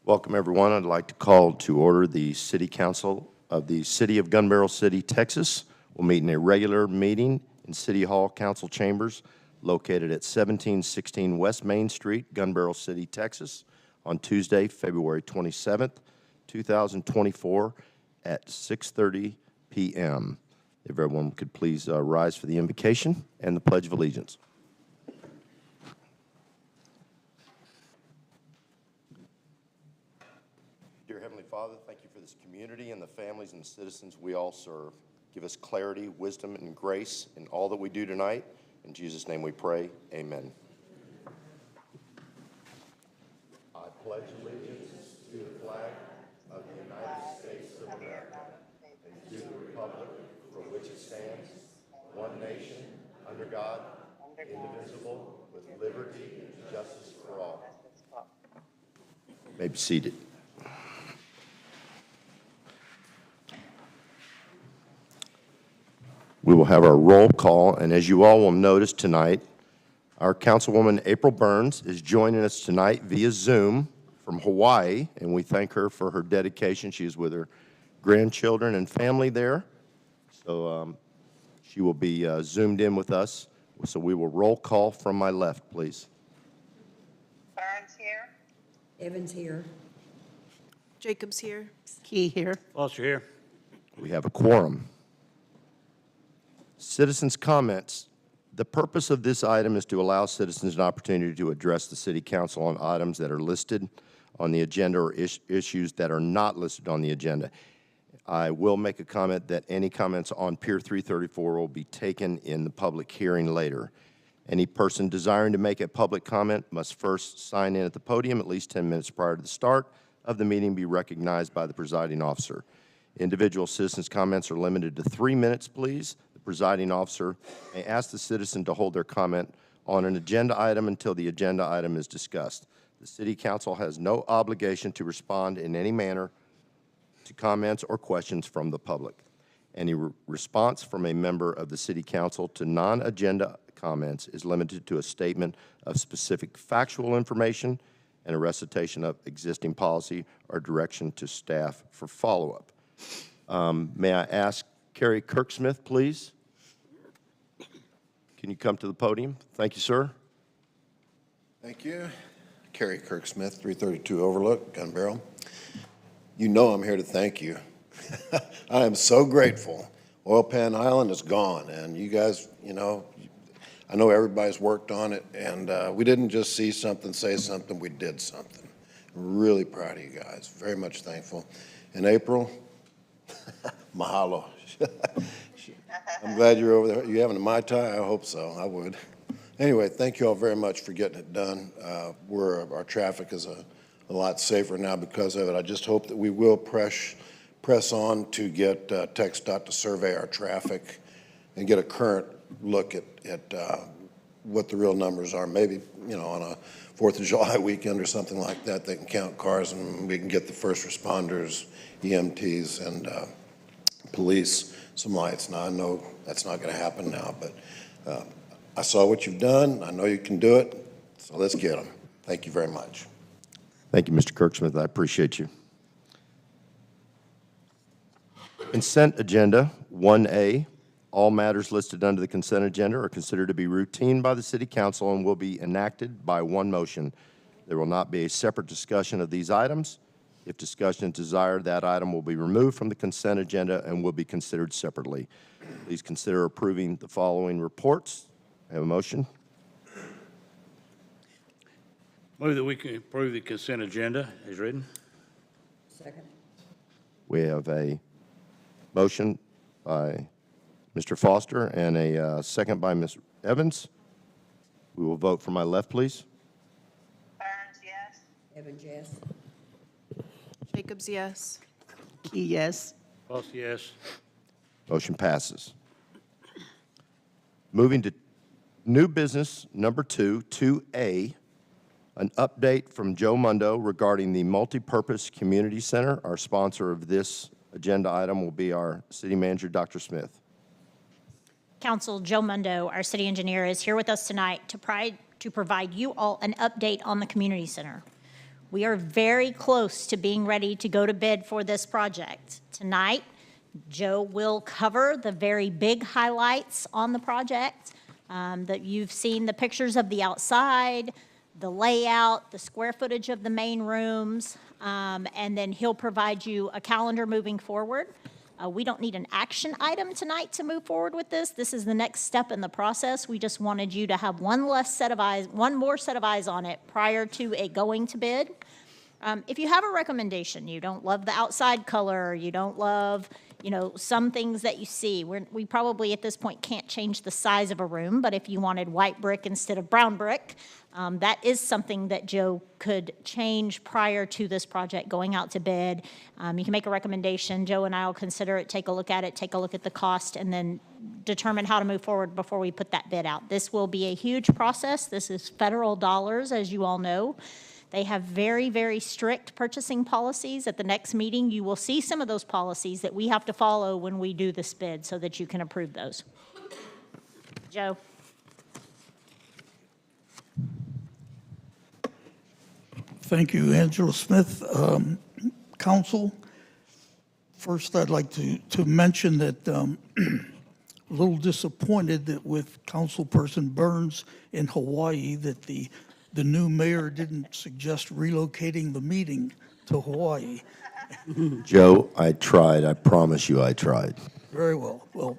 Welcome, everyone. I'd like to call to order the City Council of the City of Gun Barrel City, Texas. We'll meet in a regular meeting in City Hall Council Chambers located at 1716 West Main Street, Gun Barrel City, Texas, on Tuesday, February 27th, 2024 at 6:30 p.m. If everyone could please rise for the invocation and the Pledge of Allegiance. Dear Heavenly Father, thank you for this community and the families and the citizens we all serve. Give us clarity, wisdom, and grace in all that we do tonight. In Jesus' name we pray, amen. I pledge allegiance to the flag of the United States of America and to the republic for which it stands, one nation, under God, indivisible, with liberty and justice for all. You may be seated. We will have our roll call, and as you all will notice tonight, our Councilwoman April Burns is joining us tonight via Zoom from Hawaii, and we thank her for her dedication. She is with her grandchildren and family there, so she will be Zoomed in with us. So we will roll call from my left, please. Burns here. Evans here. Jacobs here. Key here. Foster here. We have a quorum. Citizens' comments. The purpose of this item is to allow citizens an opportunity to address the City Council on items that are listed on the agenda or issues that are not listed on the agenda. I will make a comment that any comments on Pier 334 will be taken in the public hearing later. Any person desiring to make a public comment must first sign in at the podium at least 10 minutes prior to the start of the meeting, be recognized by the presiding officer. Individual citizens' comments are limited to 3 minutes, please. The presiding officer may ask the citizen to hold their comment on an agenda item until the agenda item is discussed. The City Council has no obligation to respond in any manner to comments or questions from the public. Any response from a member of the City Council to non-agenda comments is limited to a statement of specific factual information and a recitation of existing policy or direction to staff for follow-up. May I ask Kerry Kirksmith, please? Can you come to the podium? Thank you, sir. Thank you. Kerry Kirksmith, 332 Overlook, Gun Barrel. You know I'm here to thank you. I am so grateful. Oil Pan Island is gone, and you guys, you know, I know everybody's worked on it, and we didn't just see something, say something, we did something. Really proud of you guys, very much thankful. And April, mahalo. I'm glad you're over there. You having a Mai Tai? I hope so, I would. Anyway, thank you all very much for getting it done. Our traffic is a lot safer now because of it. I just hope that we will press on to get TxDOT to survey our traffic and get a current look at what the real numbers are. Maybe, you know, on a 4th of July weekend or something like that, they can count cars and we can get the first responders, EMTs, and police some lights. Now, I know that's not going to happen now, but I saw what you've done. I know you can do it, so let's get them. Thank you very much. Thank you, Mr. Kirksmith. I appreciate you. Consent agenda 1A. All matters listed under the consent agenda are considered to be routine by the City Council and will be enacted by one motion. There will not be a separate discussion of these items. If discussion is desired, that item will be removed from the consent agenda and will be considered separately. Please consider approving the following reports. I have a motion. Move that we can approve the consent agenda as written. Second. We have a motion by Mr. Foster and a second by Ms. Evans. We will vote from my left, please. Burns, yes. Evans, yes. Jacobs, yes. Key, yes. Foster, yes. Motion passes. Moving to new business number 2A, an update from Joe Mundo regarding the Multipurpose Community Center. Our sponsor of this agenda item will be our city manager, Dr. Smith. Council, Joe Mundo, our city engineer, is here with us tonight to provide you all an update on the community center. We are very close to being ready to go to bid for this project. Tonight, Joe will cover the very big highlights on the project. That you've seen the pictures of the outside, the layout, the square footage of the main rooms, and then he'll provide you a calendar moving forward. We don't need an action item tonight to move forward with this. This is the next step in the process. We just wanted you to have one more set of eyes on it prior to it going to bid. If you have a recommendation, you don't love the outside color, you don't love, some things that you see, we probably at this point can't change the size of a room, but if you wanted white brick instead of brown brick, that is something that Joe could change prior to this project going out to bid. You can make a recommendation. Joe and I will consider it, take a look at it, take a look at the cost, and then determine how to move forward before we put that bid out. This will be a huge process. This is federal dollars, as you all know. They have very, very strict purchasing policies. At the next meeting, you will see some of those policies that we have to follow when we do this bid so that you can approve those. Joe? Thank you, Angela Smith. Council, first I'd like to mention that a little disappointed that with Councilperson Burns in Hawaii that the new mayor didn't suggest relocating the meeting to Hawaii. Joe, I tried. I promise you I tried. Very well. Well,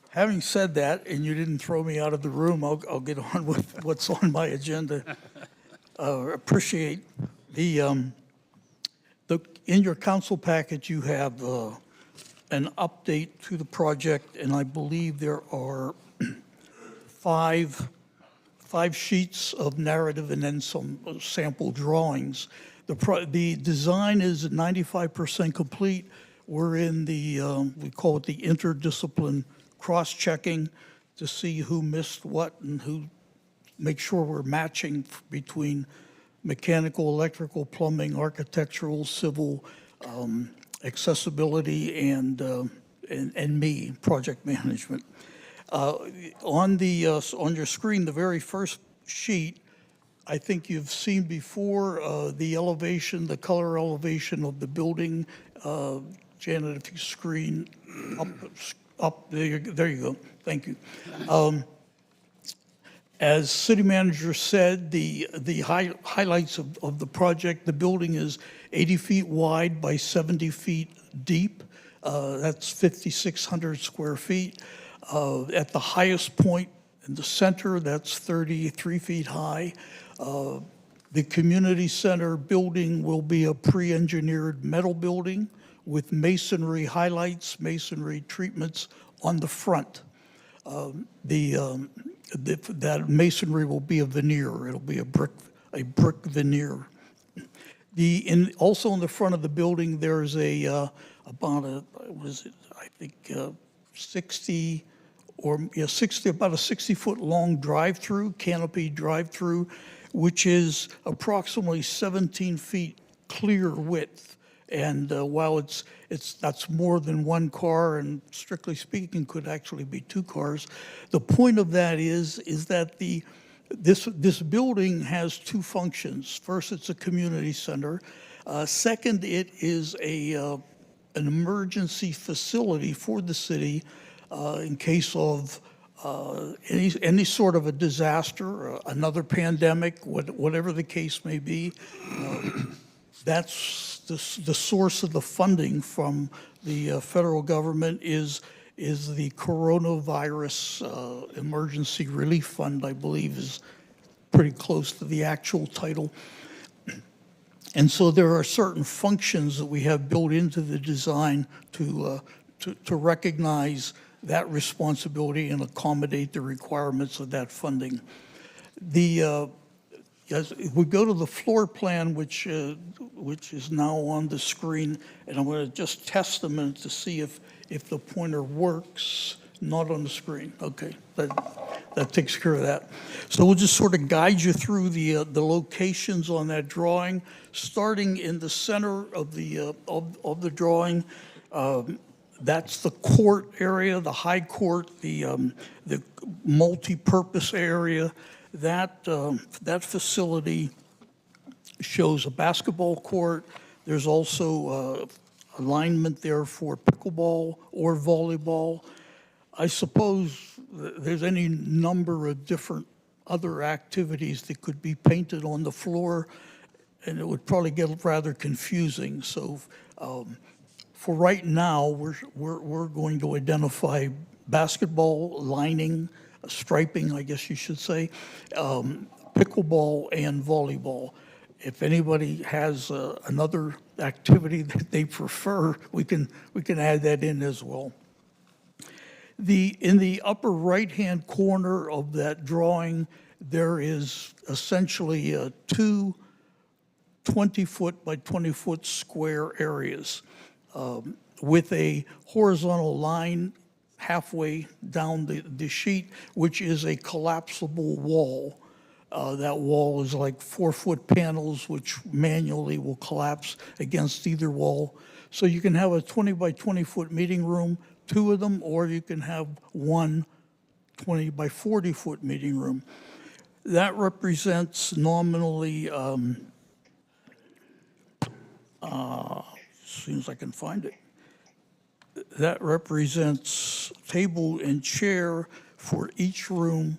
having said that, and you didn't throw me out of the room, I'll get on with what's on my agenda. Appreciate in your council package, you have an update to the project, and I believe there are five sheets of narrative and then some sample drawings. The design is 95% complete. We're in we call it the interdiscipline cross-checking to see who missed what and who make sure we're matching between mechanical, electrical, plumbing, architectural, civil, accessibility, and me, project management. On your screen, the very first sheet, I think you've seen before the elevation, the color elevation of the building. Janet, if you screen up there you go. Thank you. As city manager said, the highlights of the project, the building is 80 feet wide by 70 feet deep. That's 5,600 square feet. At the highest point in the center, that's 33 feet high. The community center building will be a pre-engineered metal building with masonry highlights, masonry treatments on the front. That masonry will be a veneer. It'll be a brick veneer. Also in the front of the building, there's about a 60-foot long drive-through, canopy drive-through, which is approximately 17 feet clear width. And while that's more than one car, and strictly speaking, could actually be two cars, the point of that is that this building has two functions. First, it's a community center. Second, it is an emergency facility for the city in case of any sort of a disaster, another pandemic, whatever the case may be. That's the source of the funding from the federal government is the Coronavirus Emergency Relief Fund, I believe is pretty close to the actual title. And so there are certain functions that we have built into the design to recognize that responsibility and accommodate the requirements of that funding. As we go to the floor plan, which is now on the screen, and I'm going to just test a minute to see if the pointer works. Not on the screen. Okay, that takes care of that. So we'll just sort of guide you through the locations on that drawing, starting in the center of the drawing. That's the court area, the high court, the multi-purpose area. That facility shows a basketball court. There's also alignment there for pickleball or volleyball. I suppose there's any number of different other activities that could be painted on the floor, and it would probably get rather confusing. So for right now, we're going to identify basketball, lining, striping, I guess you should say, pickleball and volleyball. If anybody has another activity that they prefer, we can add that in as well. In the upper right-hand corner of that drawing, there is essentially two 20-foot by 20-foot square areas with a horizontal line halfway down the sheet, which is a collapsible wall. That wall is like 4-foot panels, which manually will collapse against either wall. So you can have a 20 by 20-foot meeting room, two of them, or you can have one 20 by 40-foot meeting room. That represents nominally, as soon as I can find it, that represents table and chair for each room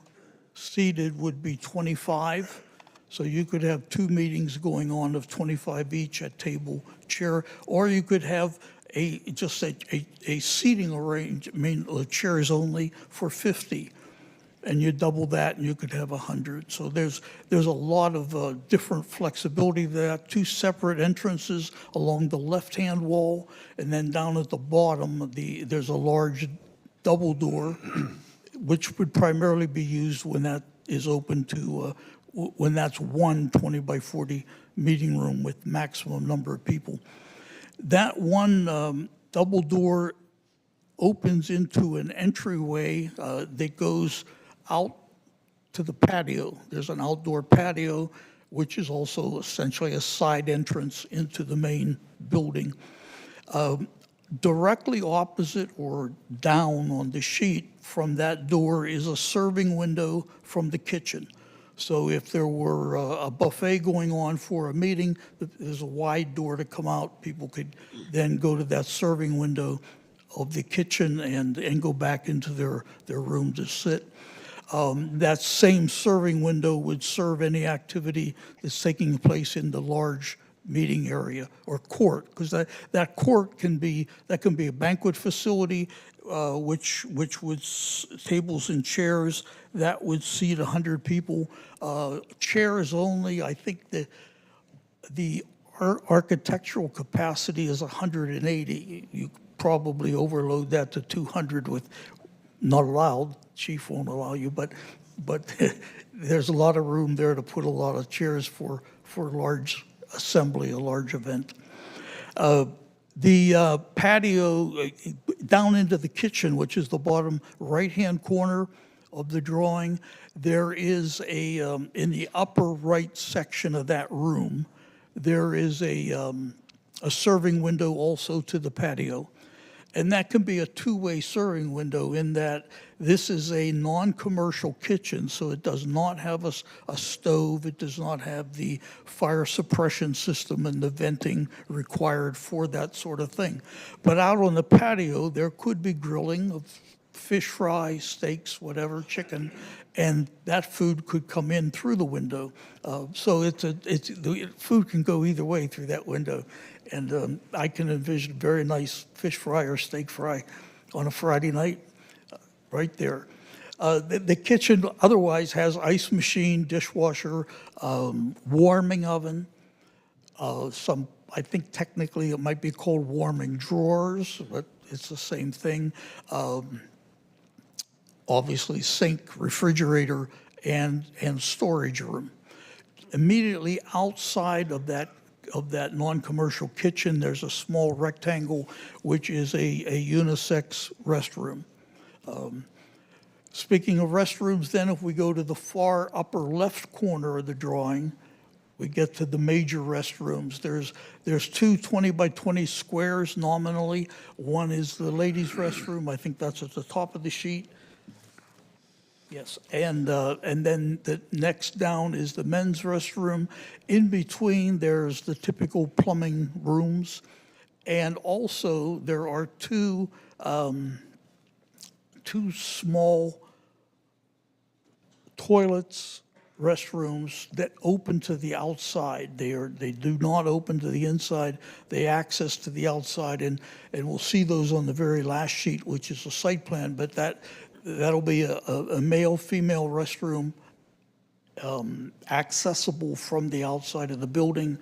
seated would be 25. So you could have two meetings going on of 25 each at table, chair, or you could have just a seating arrangement, chairs only for 50. And you double that and you could have 100. So there's a lot of different flexibility there. Two separate entrances along the left-hand wall, and then down at the bottom, there's a large double door, which would primarily be used when that is open to, when that's one 20 by 40 meeting room with maximum number of people. That one double door opens into an entryway that goes out to the patio. There's an outdoor patio, which is also essentially a side entrance into the main building. Directly opposite or down on the sheet from that door is a serving window from the kitchen. So if there were a buffet going on for a meeting, there's a wide door to come out. People could then go to that serving window of the kitchen and go back into their room to sit. That same serving window would serve any activity that's taking place in the large meeting area or court, because that court can be a banquet facility, which would tables and chairs that would seat 100 people. Chairs only. I think the architectural capacity is 180. You probably overload that to 200 with not allowed. Chief won't allow you, but there's a lot of room there to put a lot of chairs for a large assembly, a large event. The patio down into the kitchen, which is the bottom right-hand corner of the drawing, there is in the upper right section of that room, there is a serving window also to the patio. And that can be a two-way serving window in that this is a non-commercial kitchen, so it does not have a stove, it does not have the fire suppression system and the venting required for that sort of thing. But out on the patio, there could be grilling of fish fry, steaks, whatever, chicken, and that food could come in through the window. So the food can go either way through that window. And I can envision very nice fish fry or steak fry on a Friday night right there. The kitchen otherwise has ice machine, dishwasher, warming oven, I think technically it might be called warming drawers, but it's the same thing. Obviously sink, refrigerator, and storage room. Immediately outside of that non-commercial kitchen, there's a small rectangle, which is a unisex restroom. Speaking of restrooms, then, if we go to the far upper left corner of the drawing, we get to the major restrooms. There's two 20 by 20 squares nominally. One is the ladies' restroom. I think that's at the top of the sheet. Yes, and then the next down is the men's restroom. In between, there's the typical plumbing rooms. And also, there are two small toilets, restrooms that open to the outside. They do not open to the inside. They access to the outside, and we'll see those on the very last sheet, which is a site plan, but that'll be a male-female restroom accessible from the outside of the building.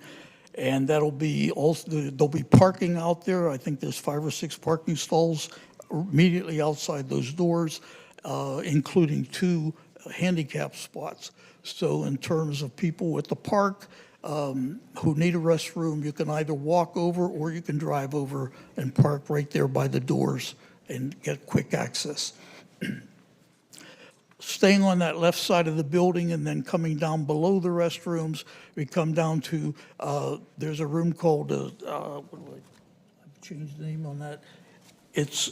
And that'll be also, there'll be parking out there. I think there's 5 or 6 parking stalls immediately outside those doors, including 2 handicap spots. So in terms of people at the park who need a restroom, you can either walk over or you can drive over and park right there by the doors and get quick access. Staying on that left side of the building and then coming down below the restrooms, we come down to, there's a room called, I've changed the name on that. It's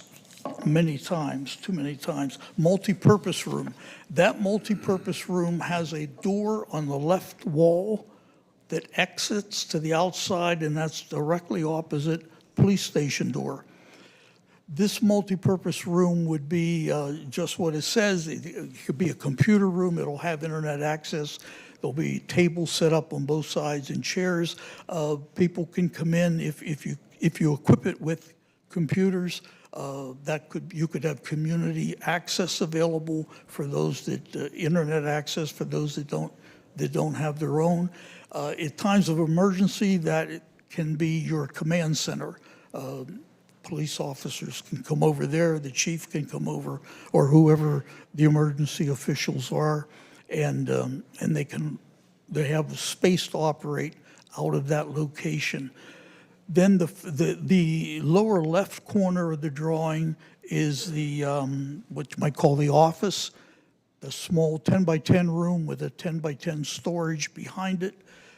too many times, multi-purpose room. That multi-purpose room has a door on the left wall that exits to the outside, and that's directly opposite police station door. This multi-purpose room would be just what it says. It could be a computer room. It'll have internet access. There'll be tables set up on both sides and chairs. People can come in if you equip it with computers. You could have community access available for those that internet access for those that don't have their own. At times of emergency, that can be your command center. Police officers can come over there, the chief can come over, or whoever the emergency officials are, and they have the space to operate out of that location. Then the lower left corner of the drawing is the what you might call the office, the small 10 by 10 room with a 10 by 10 storage behind it.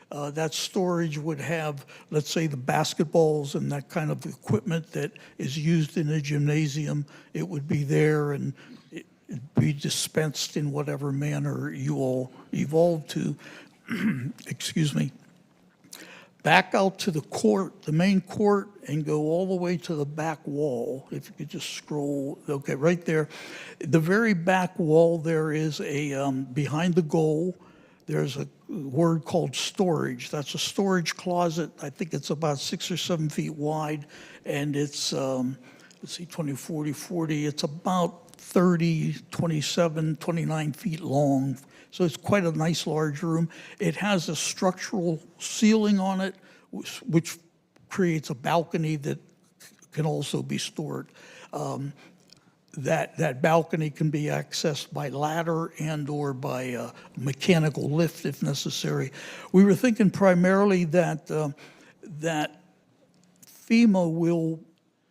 That storage would have, let's say, the basketballs and that kind of equipment that is used in a gymnasium. It would be there and it'd be dispensed in whatever manner you all evolved to. Excuse me. Back out to the court, the main court, and go all the way to the back wall. If you could just scroll, okay, right there. The very back wall there is a, behind the goal, there's a word called storage. That's a storage closet. I think it's about 6 or 7 feet wide, and it's, let's see, 20, 40, it's about 30, 27, 29 feet long. So it's quite a nice large room. It has a structural ceiling on it, which creates a balcony that can also be stored. That balcony can be accessed by ladder and or by mechanical lift if necessary. We were thinking primarily that that FEMA will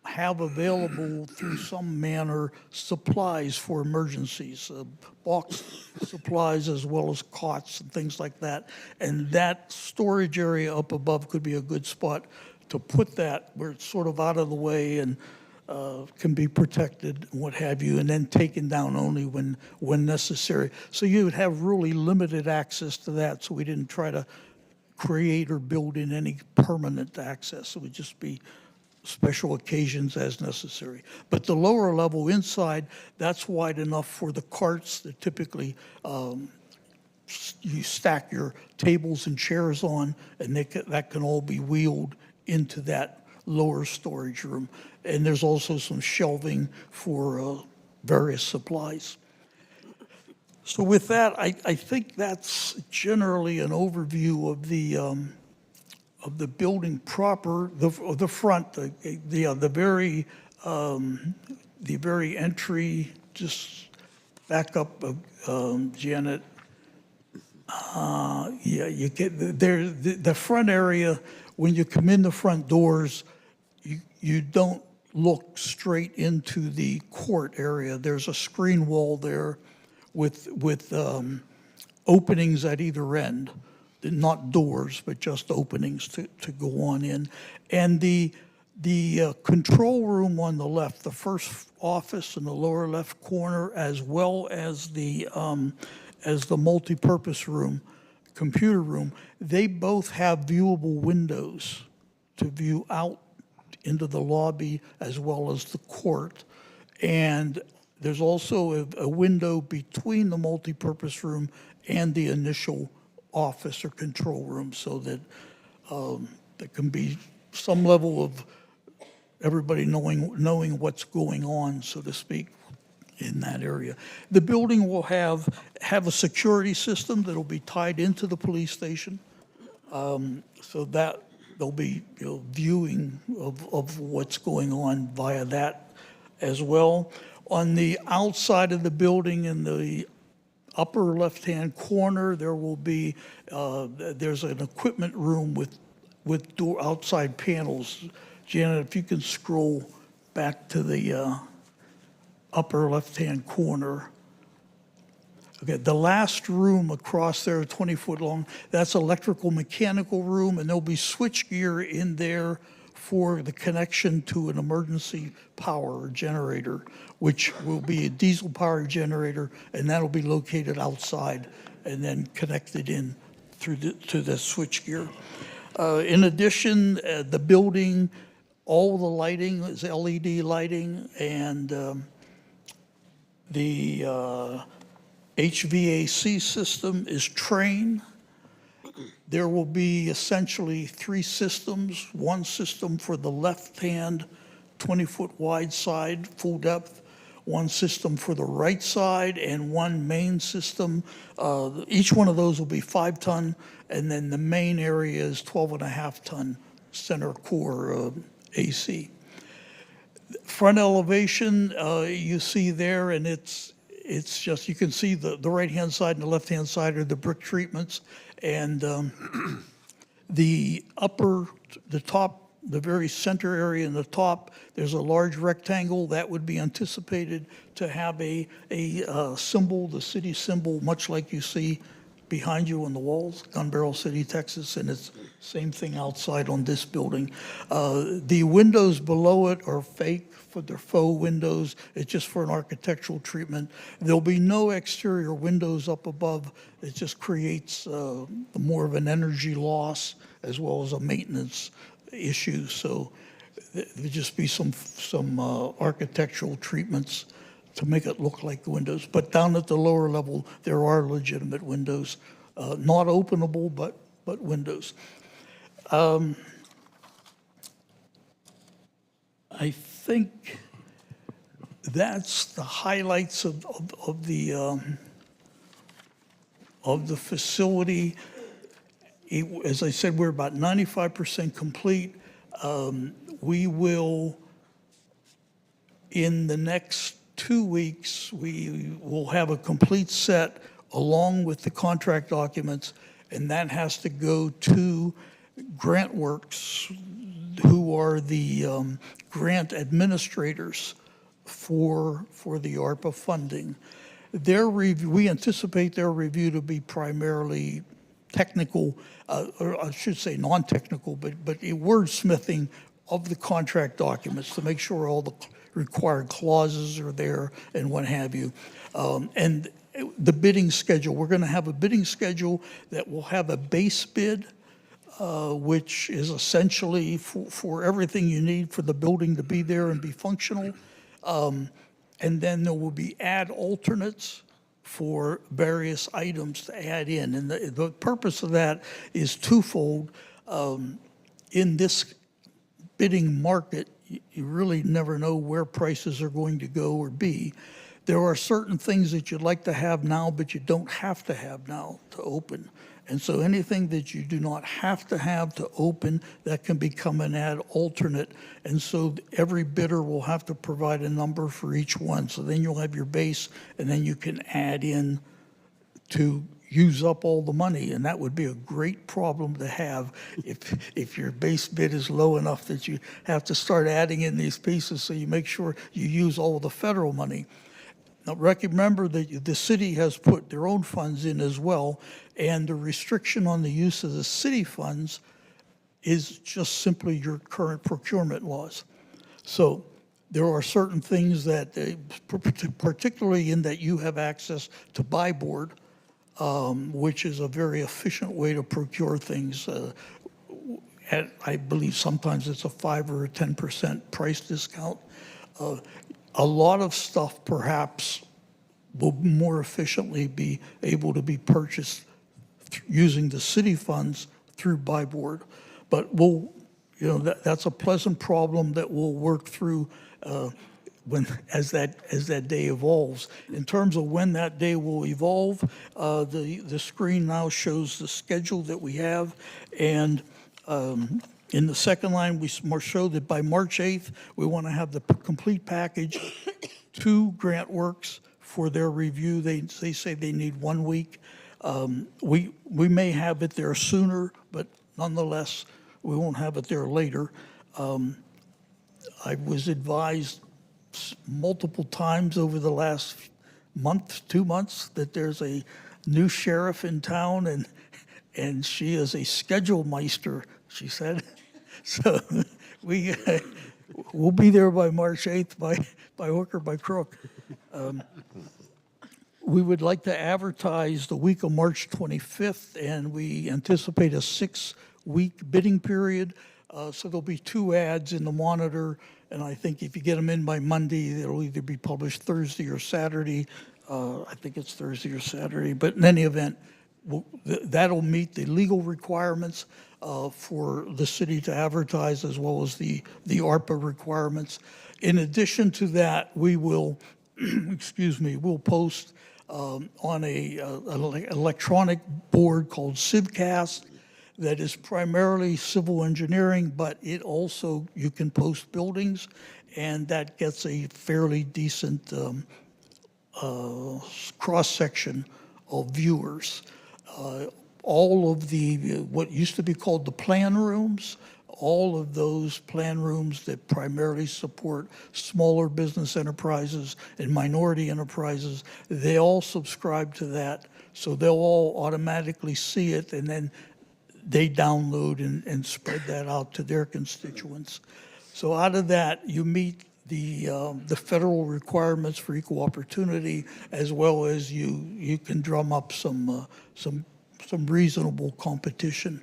have available through some manner supplies for emergencies, box supplies as well as cots and things like that. And that storage area up above could be a good spot to put that where it's sort of out of the way and can be protected and what have you, and then taken down only when necessary. So you would have really limited access to that, so we didn't try to create or build in any permanent access. It would just be special occasions as necessary. But the lower level inside, that's wide enough for the carts that typically you stack your tables and chairs on, and that can all be wheeled into that lower storage room. And there's also some shelving for various supplies. So with that, I think that's generally an overview of the building proper, the front, the very entry. Just back up, Janet. Yeah, you get there. The front area, when you come in the front doors, you don't look straight into the court area. There's a screen wall there with openings at either end. Not doors, but just openings to go on in. And the The control room on the left, the first office in the lower left corner, as well as the multipurpose room, computer room, they both have viewable windows to view out into the lobby as well as the court. And there's also a window between the multipurpose room and the initial office or control room, so that there can be some level of everybody knowing what's going on, so to speak, in that area. The building will have a security system that'll be tied into the police station, so that there'll be, viewing of what's going on via that as well. On the outside of the building, in the upper left-hand corner, there will be, there's an equipment room with door outside panels. Janet, if you can scroll back to the upper left-hand corner. Okay, the last room across there, 20-foot long, that's electrical mechanical room, and there'll be switchgear in there for the connection to an emergency power generator, which will be a diesel power generator, and that'll be located outside and then connected in to the switchgear. In addition, the building, all the lighting is LED lighting, and the HVAC system is Trane. There will be essentially 3 systems, one system for the left-hand 20-foot wide side, full depth, one system for the right side, and one main system. Each one of those will be 5-ton, and then the main area is 12.5-ton center core AC. Front elevation, you see there, and it's just, you can see the right-hand side and the left-hand side are the brick treatments, and the top, the very center area in the top, there's a large rectangle that would be anticipated to have a symbol, the city symbol, much like you see behind you on the walls, Gun Barrel City, Texas, and it's same thing outside on this building. The windows below it are fake, they're faux windows. It's just for an architectural treatment. There'll be no exterior windows up above. It just creates more of an energy loss as well as a maintenance issue. So there'll just be some architectural treatments to make it look like the windows. But down at the lower level, there are legitimate windows, not openable, but windows. I think that's the highlights of the facility. As I said, we're about 95% complete. We will, in the next 2 weeks, we will have a complete set along with the contract documents, and that has to go to GrantWorks, who are the grant administrators for the ARPA funding. Their review, we anticipate their review to be primarily technical, or I should say non-technical, but a wordsmithing of the contract documents to make sure all the required clauses are there and what have you. And the bidding schedule, we're going to have a bidding schedule that will have a base bid, which is essentially for everything you need for the building to be there and be functional. And then there will be add alternates for various items to add in. And the purpose of that is twofold. In this bidding market, you really never know where prices are going to go or be. There are certain things that you'd like to have now, but you don't have to have now to open. And so anything that you do not have to open, that can become an add alternate. And so every bidder will have to provide a number for each one. So then you'll have your base, and then you can add in to use up all the money. And that would be a great problem to have if your base bid is low enough that you have to start adding in these pieces so you make sure you use all of the federal money. Now, remember that the city has put their own funds in as well, and the restriction on the use of the city funds is just simply your current procurement laws. So there are certain things that, particularly in that you have access to buy board, which is a very efficient way to procure things. I believe sometimes it's a 5 or a 10% price discount. A lot of stuff perhaps will more efficiently be able to be purchased using the city funds through buy board. But that's a pleasant problem that we'll work through as that day evolves. In terms of when that day will evolve, the screen now shows the schedule that we have, and in the second line, we show that by March 8th, we want to have the complete package to GrantWorks for their review. They say they need 1 week. We may have it there sooner, but nonetheless, we won't have it there later. I was advised multiple times over the last month, 2 months, that there's a new sheriff in town, and she is a schedule meister, she said. So we'll be there by March 8th by hook or by crook. We would like to advertise the week of March 25th, and we anticipate a 6-week bidding period. So there'll be 2 ads in the Monitor, and I think if you get them in by Monday, it'll either be published Thursday or Saturday. I think it's Thursday or Saturday, but in any event, that'll meet the legal requirements for the city to advertise, as well as the ARPA requirements. In addition to that, we will, we'll post on an electronic board called Civcast that is primarily civil engineering, but it also, you can post buildings, and that gets a fairly decent cross-section of viewers. All of what used to be called the plan rooms, all of those plan rooms that primarily support smaller business enterprises and minority enterprises, they all subscribe to that. So they'll all automatically see it, and then they download and spread that out to their constituents. So out of that, you meet the federal requirements for equal opportunity, as well as you can drum up some reasonable competition.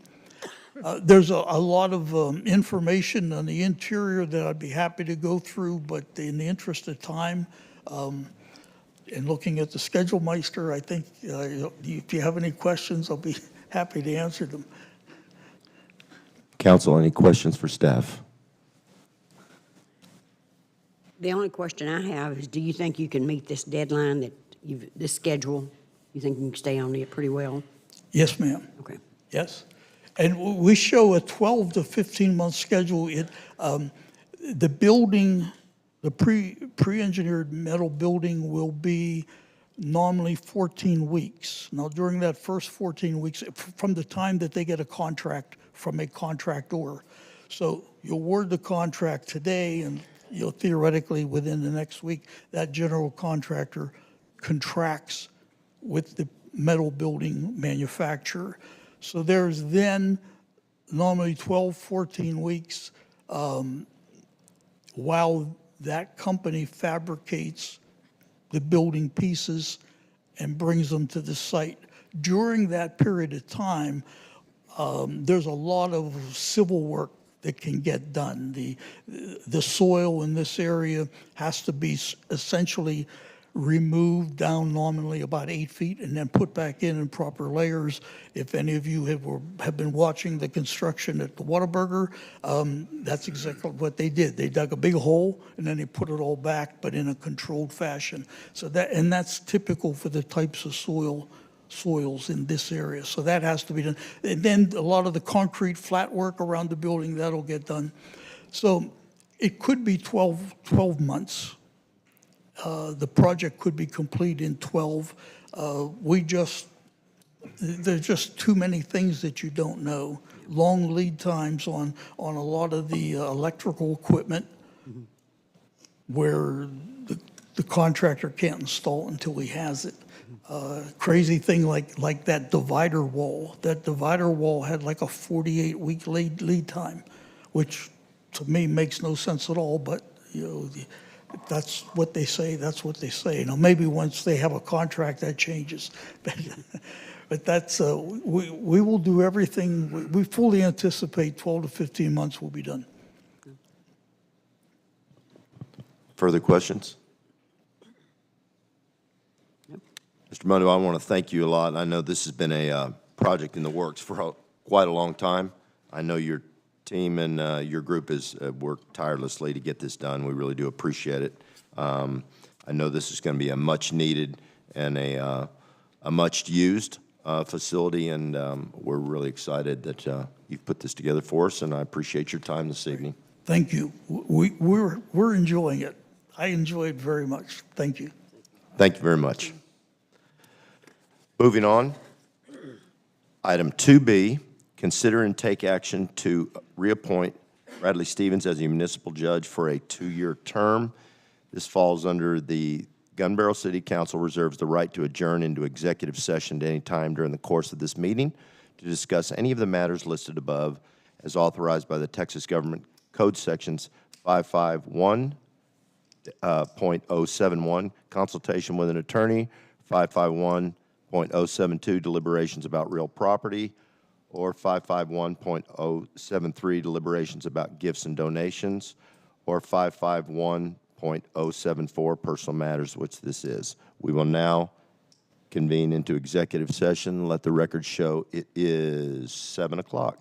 There's a lot of information on the interior that I'd be happy to go through, but in the interest of time, and looking at the schedule meister, I think if you have any questions, I'll be happy to answer them. Council, any questions for staff? The only question I have is, do you think you can meet this deadline this schedule? You think you can stay on it pretty well? Yes, ma'am. Okay. Yes. And we show a 12 to 15-month schedule. The building, the pre-engineered metal building will be normally 14 weeks. Now, during that first 14 weeks, from the time that they get a contract from a contractor. So you award the contract today, and theoretically within the next week, that general contractor contracts with the metal building manufacturer. So there's then normally 12, 14 weeks while that company fabricates the building pieces and brings them to the site. During that period of time, there's a lot of civil work that can get done. The soil in this area has to be essentially removed down nominally about 8 feet and then put back in proper layers. If any of you have been watching the construction at the Whataburger, that's exactly what they did. They dug a big hole and then they put it all back, but in a controlled fashion. So that's typical for the types of soils in this area. So that has to be done. And then a lot of the concrete flat work around the building, that'll get done. So it could be 12 months. The project could be complete in 12. There's just too many things that you don't know. Long lead times on a lot of the electrical equipment where the contractor can't install until he has it. crazy thing like that divider wall. That divider wall had like a 48-week lead time, which to me makes no sense at all, but, you know, if that's what they say, that's what they say. Now, maybe once they have a contract, that changes. But that's, we will do everything, we fully anticipate 12 to 15 months will be done. Further questions? Mr. Mundo, I want to thank you a lot. I know this has been a project in the works for quite a long time. I know your team and your group has worked tirelessly to get this done. We really do appreciate it. I know this is going to be a much-needed and a much-used facility, and we're really excited that you've put this together for us, and I appreciate your time this evening. Thank you. We're enjoying it. I enjoy it very much. Thank you. Thank you very much. Moving on, item 2B, consider and take action to reappoint Bradley Stevens as a municipal judge for a 2-year term. This falls under the Gun Barrel City Council reserves the right to adjourn into executive session at any time during the course of this meeting to discuss any of the matters listed above as authorized by the Texas Government Code Sections 551.071, consultation with an attorney, 551.072, deliberations about real property, or 551.073, deliberations about gifts and donations, or 551.074, personal matters, which this is. We will now convene into executive session. Let the record show it is 7 o'clock.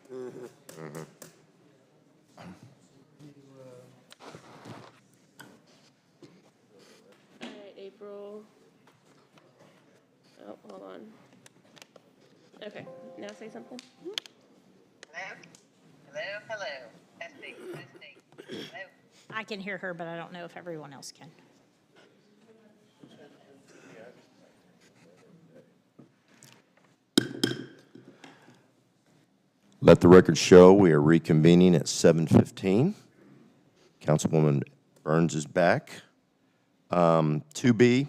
All right, April. Oh, hold on. Okay, now say something. Hello? Hello, hello. Testing, testing. Hello? I can hear her, but I don't know if everyone else can. Let the record show we are reconvening at 7:15. Councilwoman Burns is back. 2B,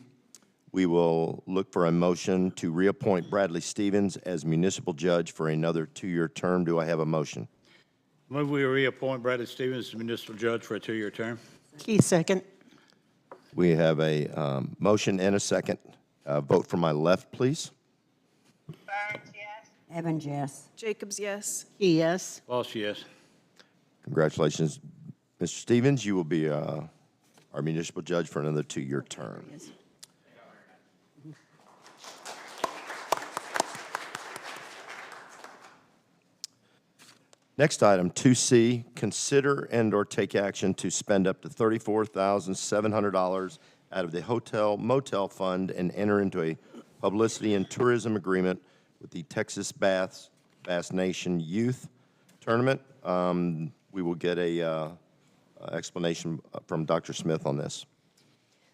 we will look for a motion to reappoint Bradley Stevens as municipal judge for another 2-year term. Do I have a motion? Move we reappoint Bradley Stevens as municipal judge for a 2-year term. Keith, second. We have a motion and a second. Vote from my left, please. Burns, yes. Evans, yes. Jacobs, yes. Key, yes. Lost, yes. Congratulations, Mr. Stevens. You will be our municipal judge for another 2-year term. Next item, 2C, consider and/or take action to spend up to $34,700 out of the Hotel Motel Fund and enter into a publicity and tourism agreement with the Texas Bass Nation Youth Tournament. We will get a explanation from Dr. Smith on this.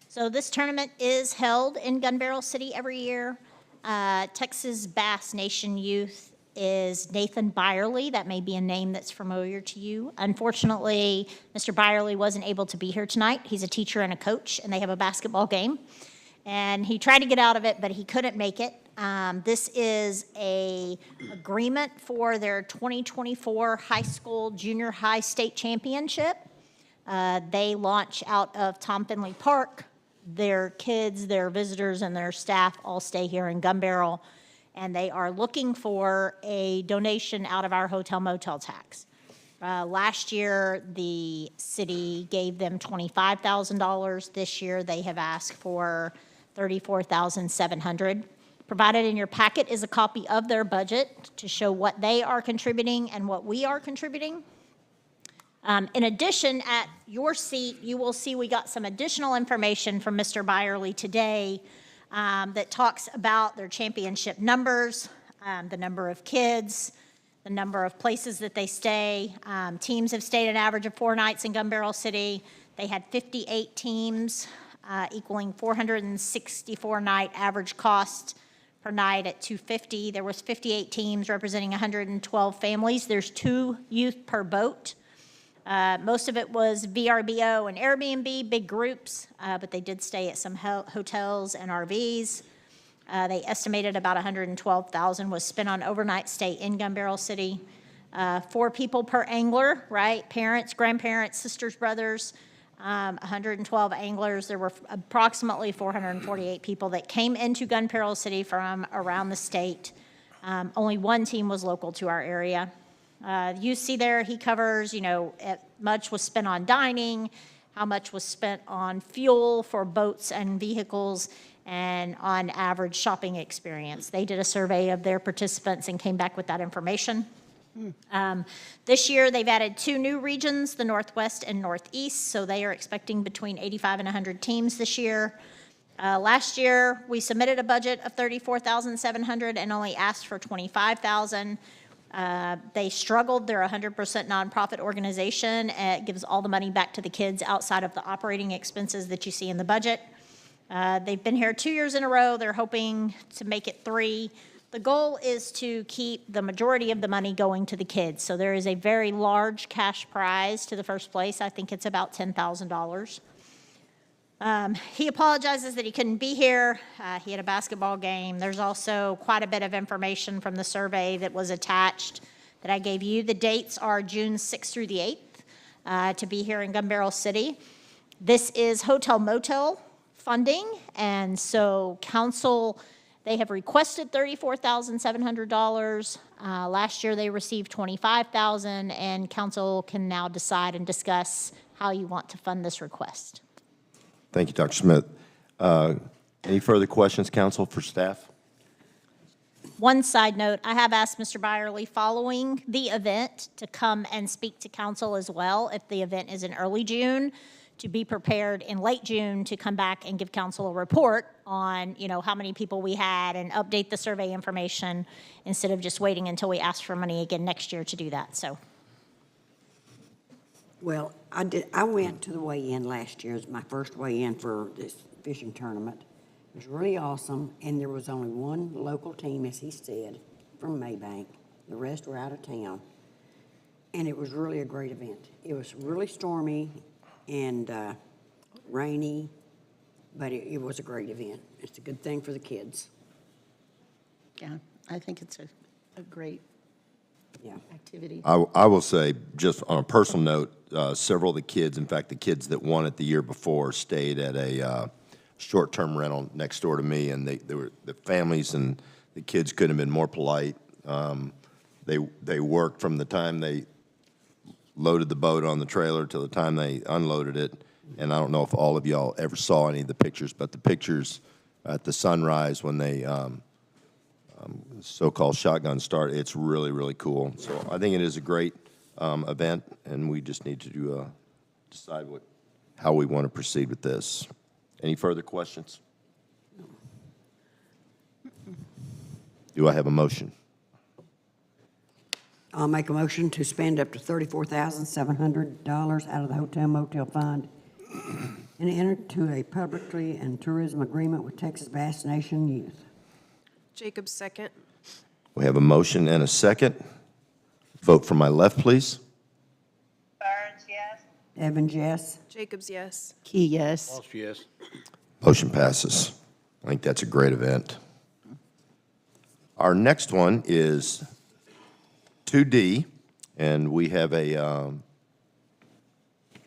So this tournament is held in Gun Barrel City every year. Texas Bass Nation Youth is Nathan Byerly. That may be a name that's familiar to you. Unfortunately, Mr. Byerly wasn't able to be here tonight. He's a teacher and a coach, and they have a basketball game. And he tried to get out of it, but he couldn't make it. This is a agreement for their 2024 high school junior high state championship. They launch out of Tom Finley Park. Their kids, their visitors, and their staff all stay here in Gun Barrel, and they are looking for a donation out of our hotel motel tax. Last year, the city gave them $25,000. This year, they have asked for $34,700. Provided in your packet is a copy of their budget to show what they are contributing and what we are contributing. In addition, at your seat, you will see we got some additional information from Mr. Byerly today that talks about their championship numbers, the number of kids, the number of places that they stay. Teams have stayed an average of 4 nights in Gun Barrel City. They had 58 teams, equaling 464-night average cost per night at $250. There was 58 teams representing 112 families. There's 2 youth per boat. Most of it was VRBO and Airbnb, big groups, but they did stay at some hotels and RVs. They estimated about $112,000 was spent on overnight stay in Gun Barrel City. 4 people per angler, right? Parents, grandparents, sisters, brothers, 112 anglers. There were approximately 448 people that came into Gun Barrel City from around the state. Only 1 team was local to our area. You see there, he covers, much was spent on dining, how much was spent on fuel for boats and vehicles, and on average shopping experience. They did a survey of their participants and came back with that information. This year, they've added 2 new regions, the Northwest and Northeast, so they are expecting between 85 and 100 teams this year. Last year, we submitted a budget of $34,700 and only asked for $25,000. They struggled. They're a 100% nonprofit organization. It gives all the money back to the kids outside of the operating expenses that you see in the budget. They've been here 2 years in a row. They're hoping to make it 3. The goal is to keep the majority of the money going to the kids. So there is a very large cash prize to the first place. I think it's about $10,000. He apologizes that he couldn't be here. He had a basketball game. There's also quite a bit of information from the survey that was attached that I gave you. The dates are June 6th through the 8th to be here in Gun Barrel City. This is hotel motel funding, and so council, they have requested $34,700. Last year they received $25,000, and council can now decide and discuss how you want to fund this request. Thank you, Dr. Smith. Any further questions, council, for staff? One side note, I have asked Mr. Byerly following the event to come and speak to council as well, if the event is in early June, to be prepared in late June to come back and give council a report on, how many people we had and update the survey information instead of just waiting until we ask for money again next year to do that, so. Well, I went to the weigh-in last year. It was my first weigh-in for this fishing tournament. It was really awesome, and there was only one local team, as he said, from Maybank. The rest were out of town. And it was really a great event. It was really stormy and rainy, but it was a great event. It's a good thing for the kids. Yeah, I think it's a great Yeah. activity. I will say, just on a personal note, several of the kids, in fact, the kids that won it the year before, stayed at a short-term rental next door to me, and the families and the kids couldn't have been more polite. They worked from the time they loaded the boat on the trailer till the time they unloaded it. And I don't know if all of y'all ever saw any of the pictures, but the pictures at the sunrise when they so-called shotgun start, it's really, really cool. So I think it is a great event, and we just need to decide how we want to proceed with this. Any further questions? Do I have a motion? I'll make a motion to spend up to $34,700 out of the hotel motel fund and enter into a publicly and tourism agreement with Texas Bass Nation Youth. Jacobs, second. We have a motion and a second. Vote from my left, please. Burns, yes. Evans, yes. Jacobs, yes. Key, yes. Walsh, yes. Motion passes. I think that's a great event. Our next one is 2D, and we have a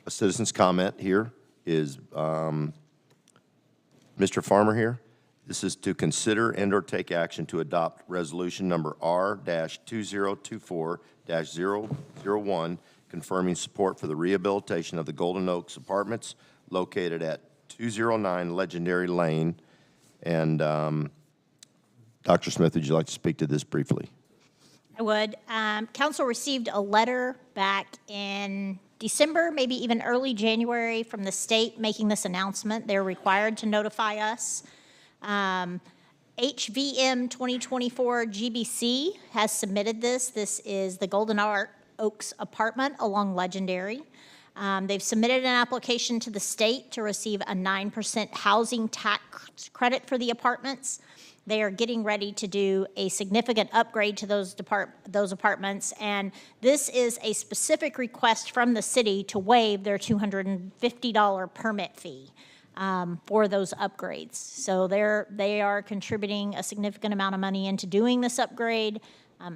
citizen's comment here. Is Mr. Farmer here? This is to consider and/or take action to adopt resolution number R-2024-001, confirming support for the rehabilitation of the Golden Oaks Apartments located at 209 Legendary Lane. And Dr. Smith, would you like to speak to this briefly? I would. Council received a letter back in December, maybe even early January, from the state making this announcement. They're required to notify us. HVM 2024 GBC has submitted this. This is the Golden Oaks apartment along Legendary. They've submitted an application to the state to receive a 9% housing tax credit for the apartments. They are getting ready to do a significant upgrade to those apartments, and this is a specific request from the city to waive their $250 permit fee for those upgrades. So they are contributing a significant amount of money into doing this upgrade.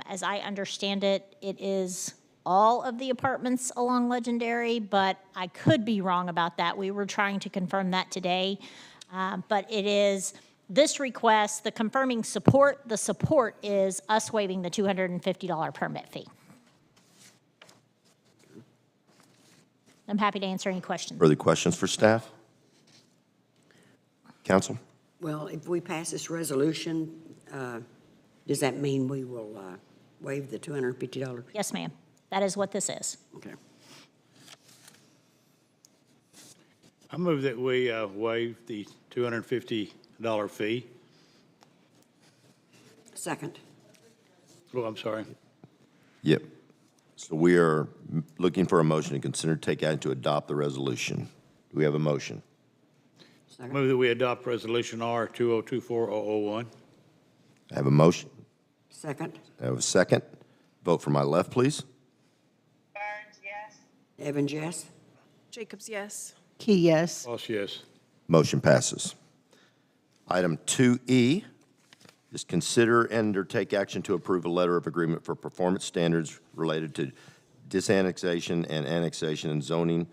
As I understand it, it is all of the apartments along Legendary, but I could be wrong about that. We were trying to confirm that today, but it is this request, the confirming support, the support is us waiving the $250 permit fee. I'm happy to answer any questions. Further questions for staff? Council? Well, if we pass this resolution, does that mean we will waive the $250? Yes, ma'am. That is what this is. Okay. I move that we waive the $250 fee. Second. Oh, I'm sorry. Yep. So we are looking for a motion to consider take action to adopt the resolution. Do we have a motion? Second. Move that we adopt resolution R 2024-001. I have a motion. Second. I have a second. Vote from my left, please. Burns, yes. Evans, yes. Jacobs, yes. Key, yes. Walsh, yes. Motion passes. Item 2E is consider and or take action to approve a letter of agreement for performance standards related to disannexation and annexation and zoning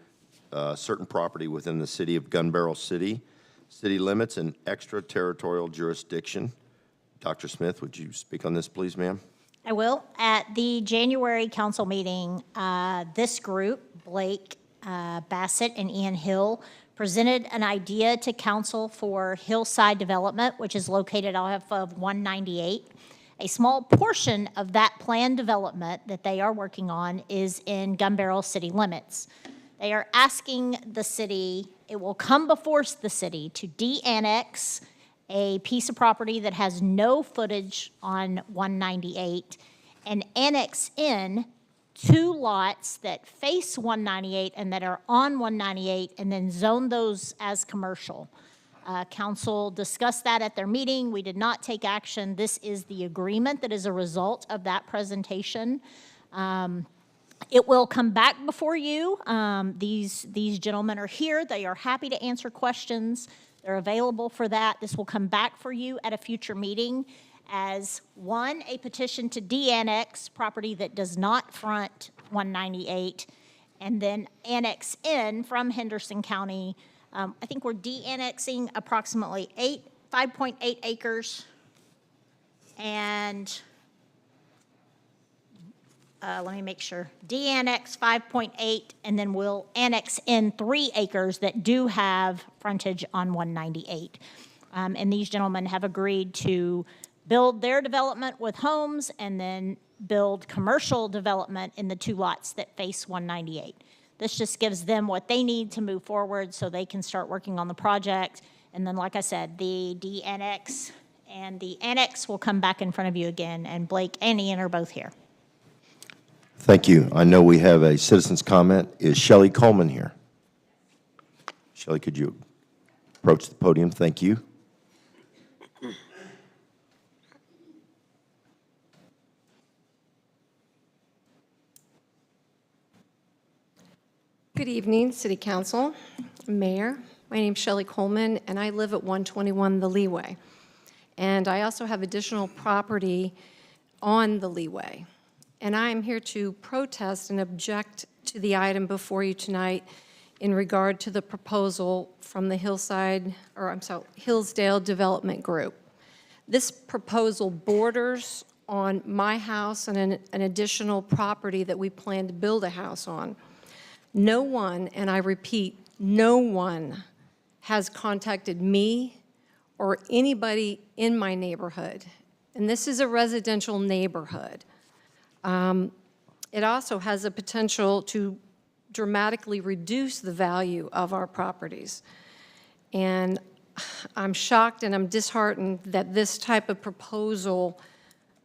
certain property within the city of Gun Barrel City, city limits, and extraterritorial jurisdiction. Dr. Smith, would you speak on this, please, ma'am? I will. At the January council meeting, this group, Blake Bassett and Ian Hill, presented an idea to council for Hillside Development, which is located off of 198. A small portion of that planned development that they are working on is in Gun Barrel city limits. They are asking the city, it will come before the city to de-annex a piece of property that has no footage on 198 and annex in 2 lots that face 198 and that are on 198 and then zone those as commercial. Council discussed that at their meeting. We did not take action. This is the agreement that is a result of that presentation. It will come back before you. These gentlemen are here. They are happy to answer questions. They're available for that. This will come back for you at a future meeting as, one, a petition to de-annex property that does not front 198, and then annex in from Henderson County. I think we're de-annexing approximately 5.8 acres, and let me make sure, de-annex 5.8, and then we'll annex in 3 acres that do have frontage on 198. And these gentlemen have agreed to build their development with homes and then build commercial development in the 2 lots that face 198. This just gives them what they need to move forward so they can start working on the project. And then, like I said, the de-annex and the annex will come back in front of you again, and Blake and Ian are both here. Thank you. I know we have a citizen's comment. Is Shelley Coleman here? Shelley, could you approach the podium? Thank you. Good evening, City Council, Mayor. My name's Shelley Coleman, and I live at 121 The Leeway. And I also have additional property on the Leeway. And I am here to protest and object to the item before you tonight in regard to the proposal from the Hillsdale Development Group. This proposal borders on my house and an additional property that we plan to build a house on. No one, and I repeat, no one has contacted me or anybody in my neighborhood. And this is a residential neighborhood. It also has a potential to dramatically reduce the value of our properties. And I'm shocked and I'm disheartened that this type of proposal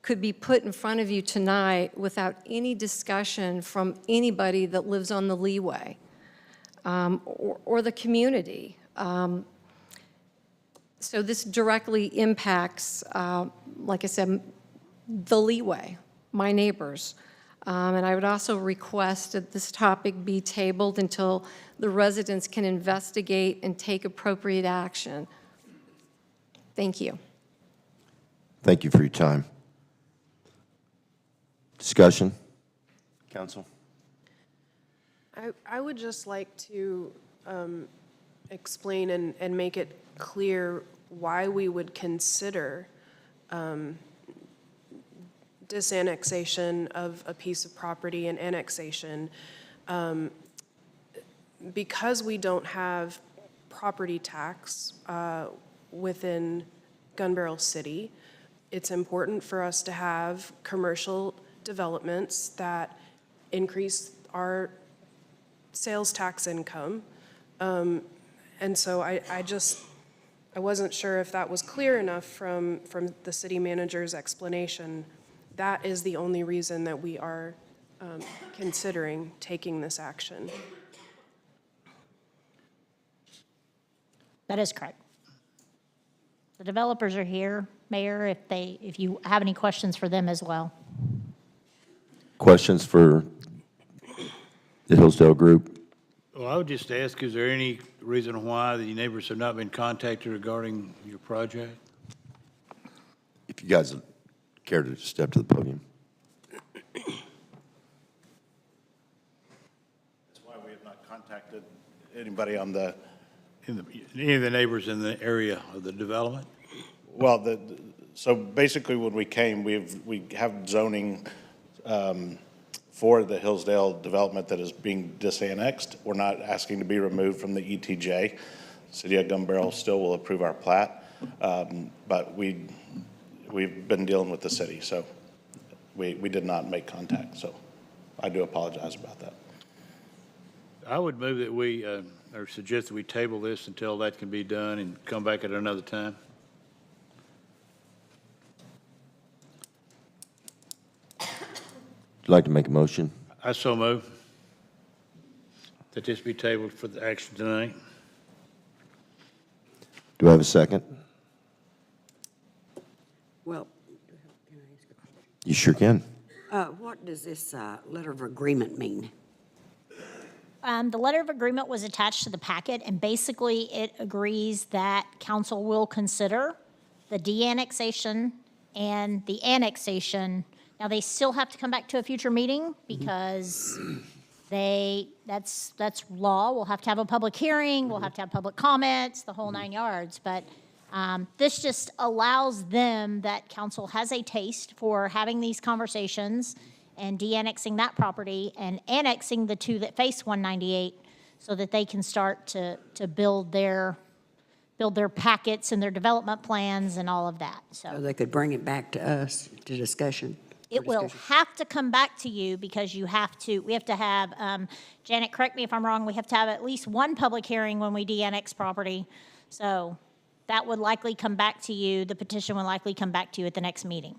could be put in front of you tonight without any discussion from anybody that lives on the Leeway or the community. So this directly impacts, like I said, the Leeway, my neighbors. And I would also request that this topic be tabled until the residents can investigate and take appropriate action. Thank you. Thank you for your time. Discussion? Council? I would just like to explain and make it clear why we would consider disannexation of a piece of property and annexation. Because we don't have property tax within Gun Barrel City, it's important for us to have commercial developments that increase our sales tax income. And so I wasn't sure if that was clear enough from the city manager's explanation. That is the only reason that we are considering taking this action. That is correct. The developers are here, Mayor, if you have any questions for them as well. Questions for the Hillsdale Group? Well, I would just ask, is there any reason why the neighbors have not been contacted regarding your project? If you guys care to step to the podium. That's why we have not contacted anybody on the, Any of the neighbors in the area of the development? well, so basically when we came, we have zoning for the Hillsdale development that is being disannexed. We're not asking to be removed from the ETJ. City of Gun Barrel still will approve our plat, but we we've been dealing with the city, so we did not make contact, so I do apologize about that. I would move that we, or suggest that we table this until that can be done and come back at another time. Would you like to make a motion? I so move that this be tabled for the action tonight. Do I have a second? Well, can I ask a question? You sure can. What does this letter of agreement mean? The letter of agreement was attached to the packet, and basically it agrees that council will consider the de-annexation and the annexation. Now, they still have to come back to a future meeting because that's law. We'll have to have a public hearing, we'll have to have public comments, the whole 9 yards. But this just allows them, that council has a taste for having these conversations and de-annexing that property and annexing the two that face 198 so that they can start to build their packets and their development plans and all of that. So they could bring it back to us to discussion? It will have to come back to you because we have to have, Janet, correct me if I'm wrong, we have to have at least one public hearing when we de-annex property. So that would likely come back to you, the petition would likely come back to you at the next meeting.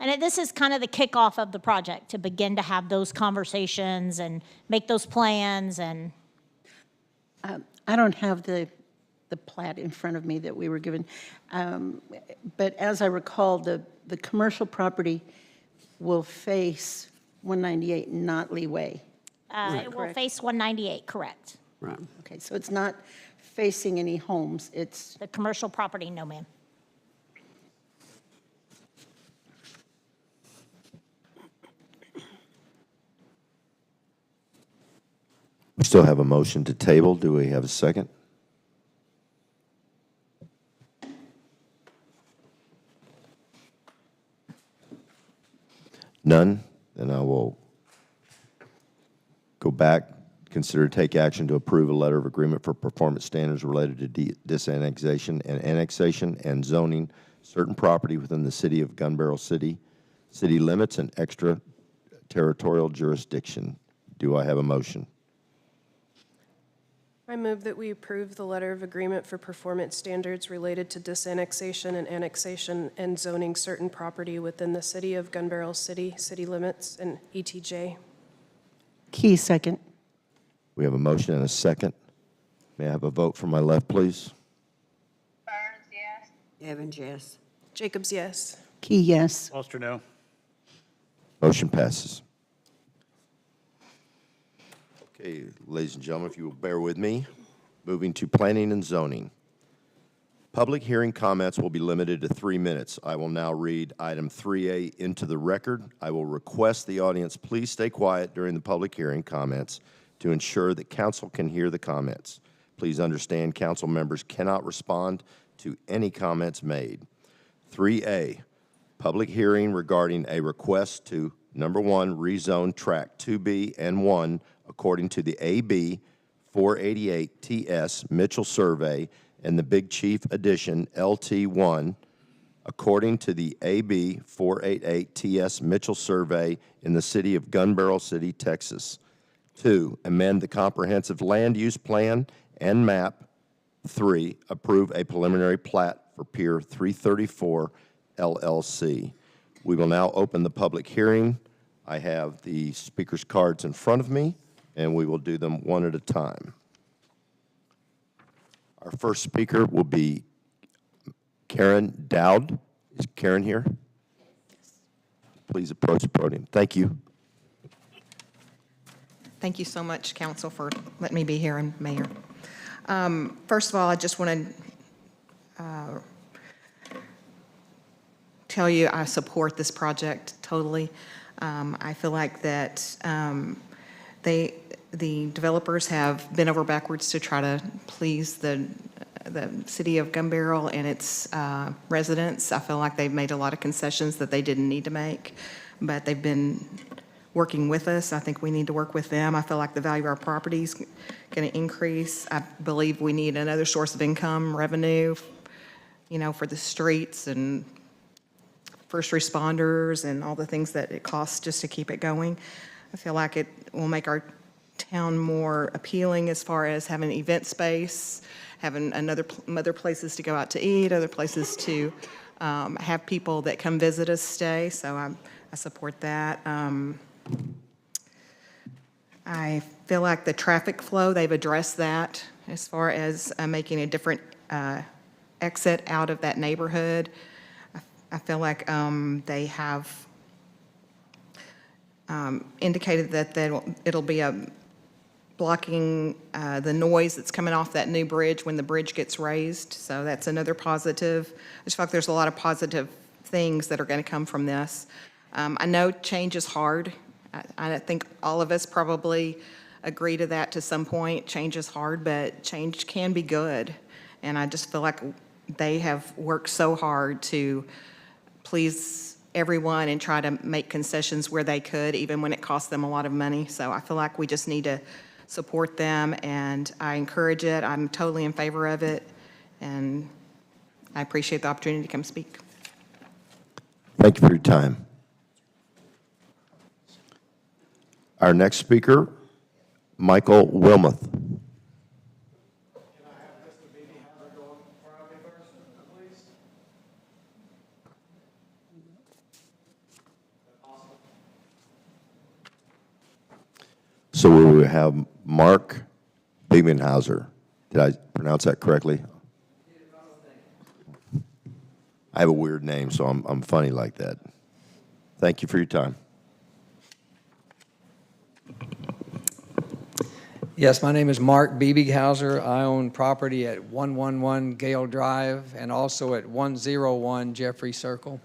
And this is kind of the kickoff of the project, to begin to have those conversations and make those plans and. I don't have the plat in front of me that we were given. But as I recall, the commercial property will face 198, not Lee Way. It will face 198, correct. Right. Okay, so it's not facing any homes, it's, The commercial property, no, ma'am. We still have a motion to table. Do we have a second? None? Then I will go back, consider take action to approve a letter of agreement for performance standards related to disannexation and annexation and zoning certain property within the city of Gun Barrel City, city limits and extraterritorial jurisdiction. Do I have a motion? I move that we approve the letter of agreement for performance standards related to disannexation and annexation and zoning certain property within the city of Gun Barrel City, city limits, and ETJ. Key second. We have a motion and a second. May I have a vote from my left, please? Burns, yes. Evans, yes. Jacobs, yes. Key, yes. Foster, no. Motion passes. Okay, ladies and gentlemen, if you will bear with me, moving to planning and zoning. Public hearing comments will be limited to 3 minutes. I will now read item 3A into the record. I will request the audience please stay quiet during the public hearing comments to ensure that council can hear the comments. Please understand council members cannot respond to any comments made. 3A, public hearing regarding a request to, number 1, rezone track 2B and 1 according to the AB 488 TS Mitchell Survey and the Big Chief Edition LT1 according to the AB 488 TS Mitchell Survey in the city of Gun Barrel City, Texas. 2, amend the comprehensive land use plan and map. 3, approve a preliminary plat for Pier 334 LLC. We will now open the public hearing. I have the speaker's cards in front of me, and we will do them one at a time. Our first speaker will be Karen Dowd. Is Karen here? Please approach the podium. Thank you. Thank you so much, Council, for letting me be here, and Mayor. First of all, I just want to tell you I support this project totally. I feel like that the developers have bent over backwards to try to please the city of Gun Barrel and its residents. I feel like they've made a lot of concessions that they didn't need to make, but they've been working with us. I think we need to work with them. I feel like the value of our property is going to increase. I believe we need another source of income, revenue, for the streets and first responders and all the things that it costs just to keep it going. I feel like it will make our town more appealing as far as having event space, having other places to go out to eat, other places to have people that come visit us stay. So I support that. I feel like the traffic flow, they've addressed that as far as making a different exit out of that neighborhood. I feel like they have indicated that it'll be blocking the noise that's coming off that new bridge when the bridge gets raised. So that's another positive. I just feel like there's a lot of positive things that are going to come from this. I know change is hard. I think all of us probably agree to that to some point. Change is hard, but change can be good. And I just feel like they have worked so hard to please everyone and try to make concessions where they could, even when it cost them a lot of money. So I feel like we just need to support them, and I encourage it. I'm totally in favor of it, and I appreciate the opportunity to come speak. Thank you for your time. Our next speaker, Michael Wilmoth. So we will have Mark Biebenhauser. Did I pronounce that correctly? I have a weird name, so I'm funny like that. Thank you for your time. Yes, my name is Mark Biebenhauser. I own property at 111 Gale Drive and also at 101 Jeffrey Circle.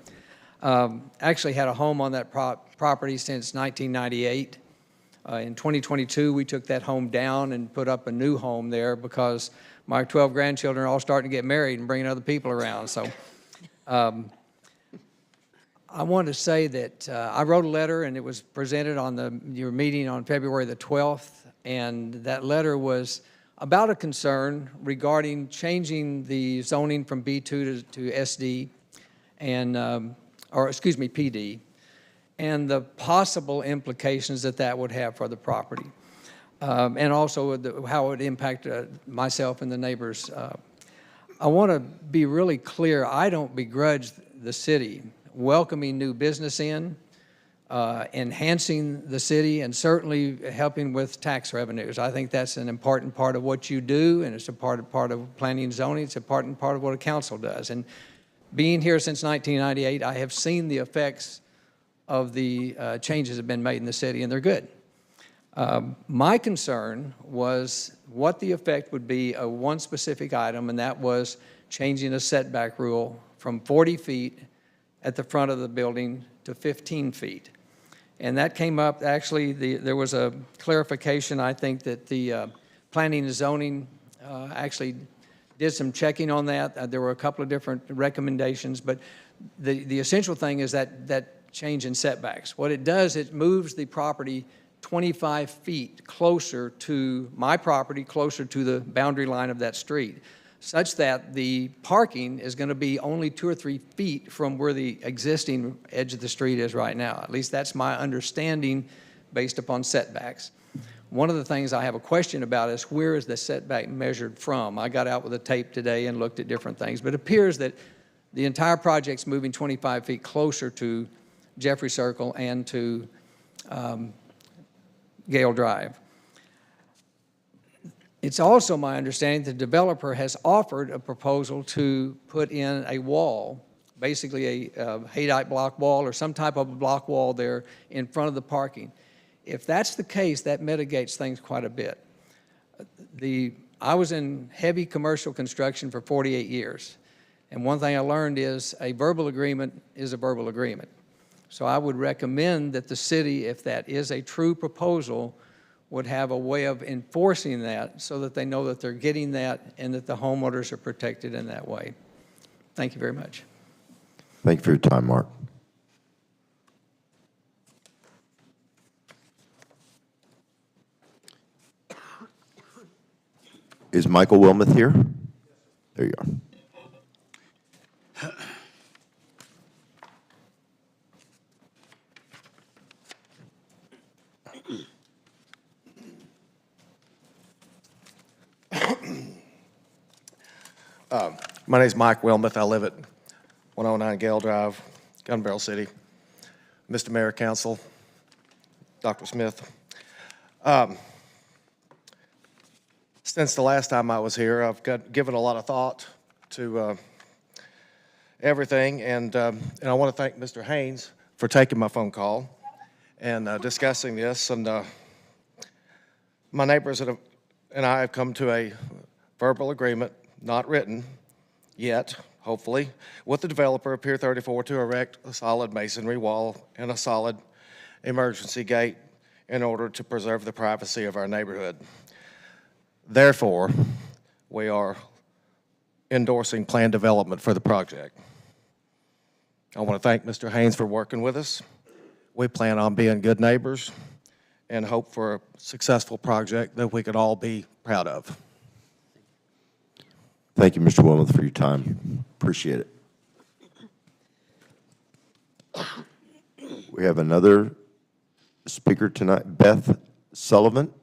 Actually had a home on that property since 1998. In 2022, we took that home down and put up a new home there because my 12 grandchildren are all starting to get married and bringing other people around. So I want to say that I wrote a letter, and it was presented on your meeting on February the 12th, and that letter was about a concern regarding changing the zoning from B2 to SD, and PD, and the possible implications that would have for the property, and also how it would impact myself and the neighbors. I want to be really clear. I don't begrudge the city welcoming new business in, enhancing the city, and certainly helping with tax revenues. I think that's an important part of what you do, and it's a part of planning and zoning. It's a part of what a council does. And being here since 1998, I have seen the effects of the changes that have been made in the city, and they're good. My concern was what the effect would be of one specific item, and that was changing a setback rule from 40 feet at the front of the building to 15 feet. And that came up, actually, there was a clarification. I think that the planning and zoning actually did some checking on that. There were a couple of different recommendations, but the essential thing is that change in setbacks. What it does, it moves the property 25 feet closer to my property, closer to the boundary line of that street, such that the parking is going to be only 2 or 3 feet from where the existing edge of the street is right now. At least that's my understanding based upon setbacks. One of the things I have a question about is where is the setback measured from? I got out with a tape today and looked at different things, but it appears that the entire project's moving 25 feet closer to Jeffrey Circle and to Gale Drive. It's also my understanding the developer has offered a proposal to put in a wall, basically a Haydite block wall or some type of block wall there in front of the parking. If that's the case, that mitigates things quite a bit. I was in heavy commercial construction for 48 years, and one thing I learned is a verbal agreement is a verbal agreement. So I would recommend that the city, if that is a true proposal, would have a way of enforcing that so that they know that they're getting that and that the homeowners are protected in that way. Thank you very much. Thank you for your time, Mark. Is Michael Wilmoth here? There you are. My name's Mike Wilmuth. I live at 109 Gale Drive, Gun Barrel City. Mr. Mayor, Council, Dr. Smith. Since the last time I was here, I've given a lot of thought to everything, and I want to thank Mr. Haynes for taking my phone call and discussing this. And my neighbors and I have come to a verbal agreement, not written yet, hopefully, with the developer of Pier 34 to erect a solid masonry wall and a solid emergency gate in order to preserve the privacy of our neighborhood. Therefore, we are endorsing planned development for the project. I want to thank Mr. Haynes for working with us. We plan on being good neighbors and hope for a successful project that we could all be proud of. Thank you, Mr. Wilmuth, for your time. Appreciate it. We have another speaker tonight, Beth Sullivan.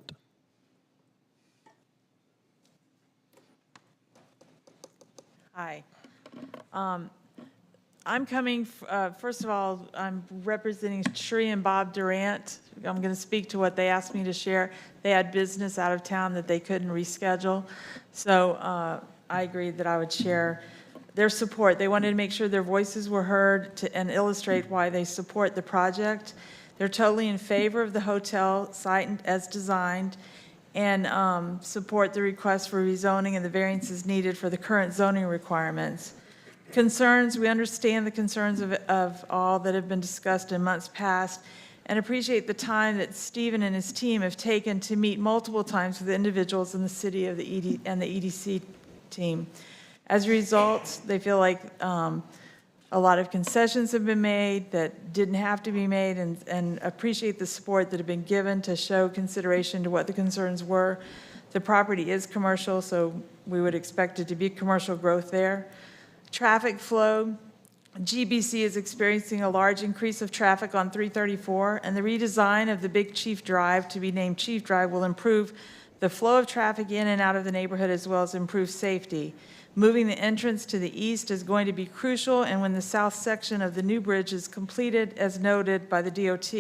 Hi. I'm coming, first of all, I'm representing Sheree and Bob Durant. I'm going to speak to what they asked me to share. They had business out of town that they couldn't reschedule. So I agreed that I would share their support. They wanted to make sure their voices were heard and illustrate why they support the project. They're totally in favor of the hotel site as designed and support the request for rezoning and the variances needed for the current zoning requirements. Concerns, we understand the concerns of all that have been discussed in months past and appreciate the time that Stephen and his team have taken to meet multiple times with individuals in the city of the EDC team. As a result, they feel like a lot of concessions have been made that didn't have to be made and appreciate the support that have been given to show consideration to what the concerns were. The property is commercial, so we would expect it to be commercial growth there. Traffic flow, GBC is experiencing a large increase of traffic on 334, and the redesign of the Big Chief Drive to be named Chief Drive will improve the flow of traffic in and out of the neighborhood as well as improve safety. Moving the entrance to the east is going to be crucial, and when the south section of the new bridge is completed, as noted by the DOT,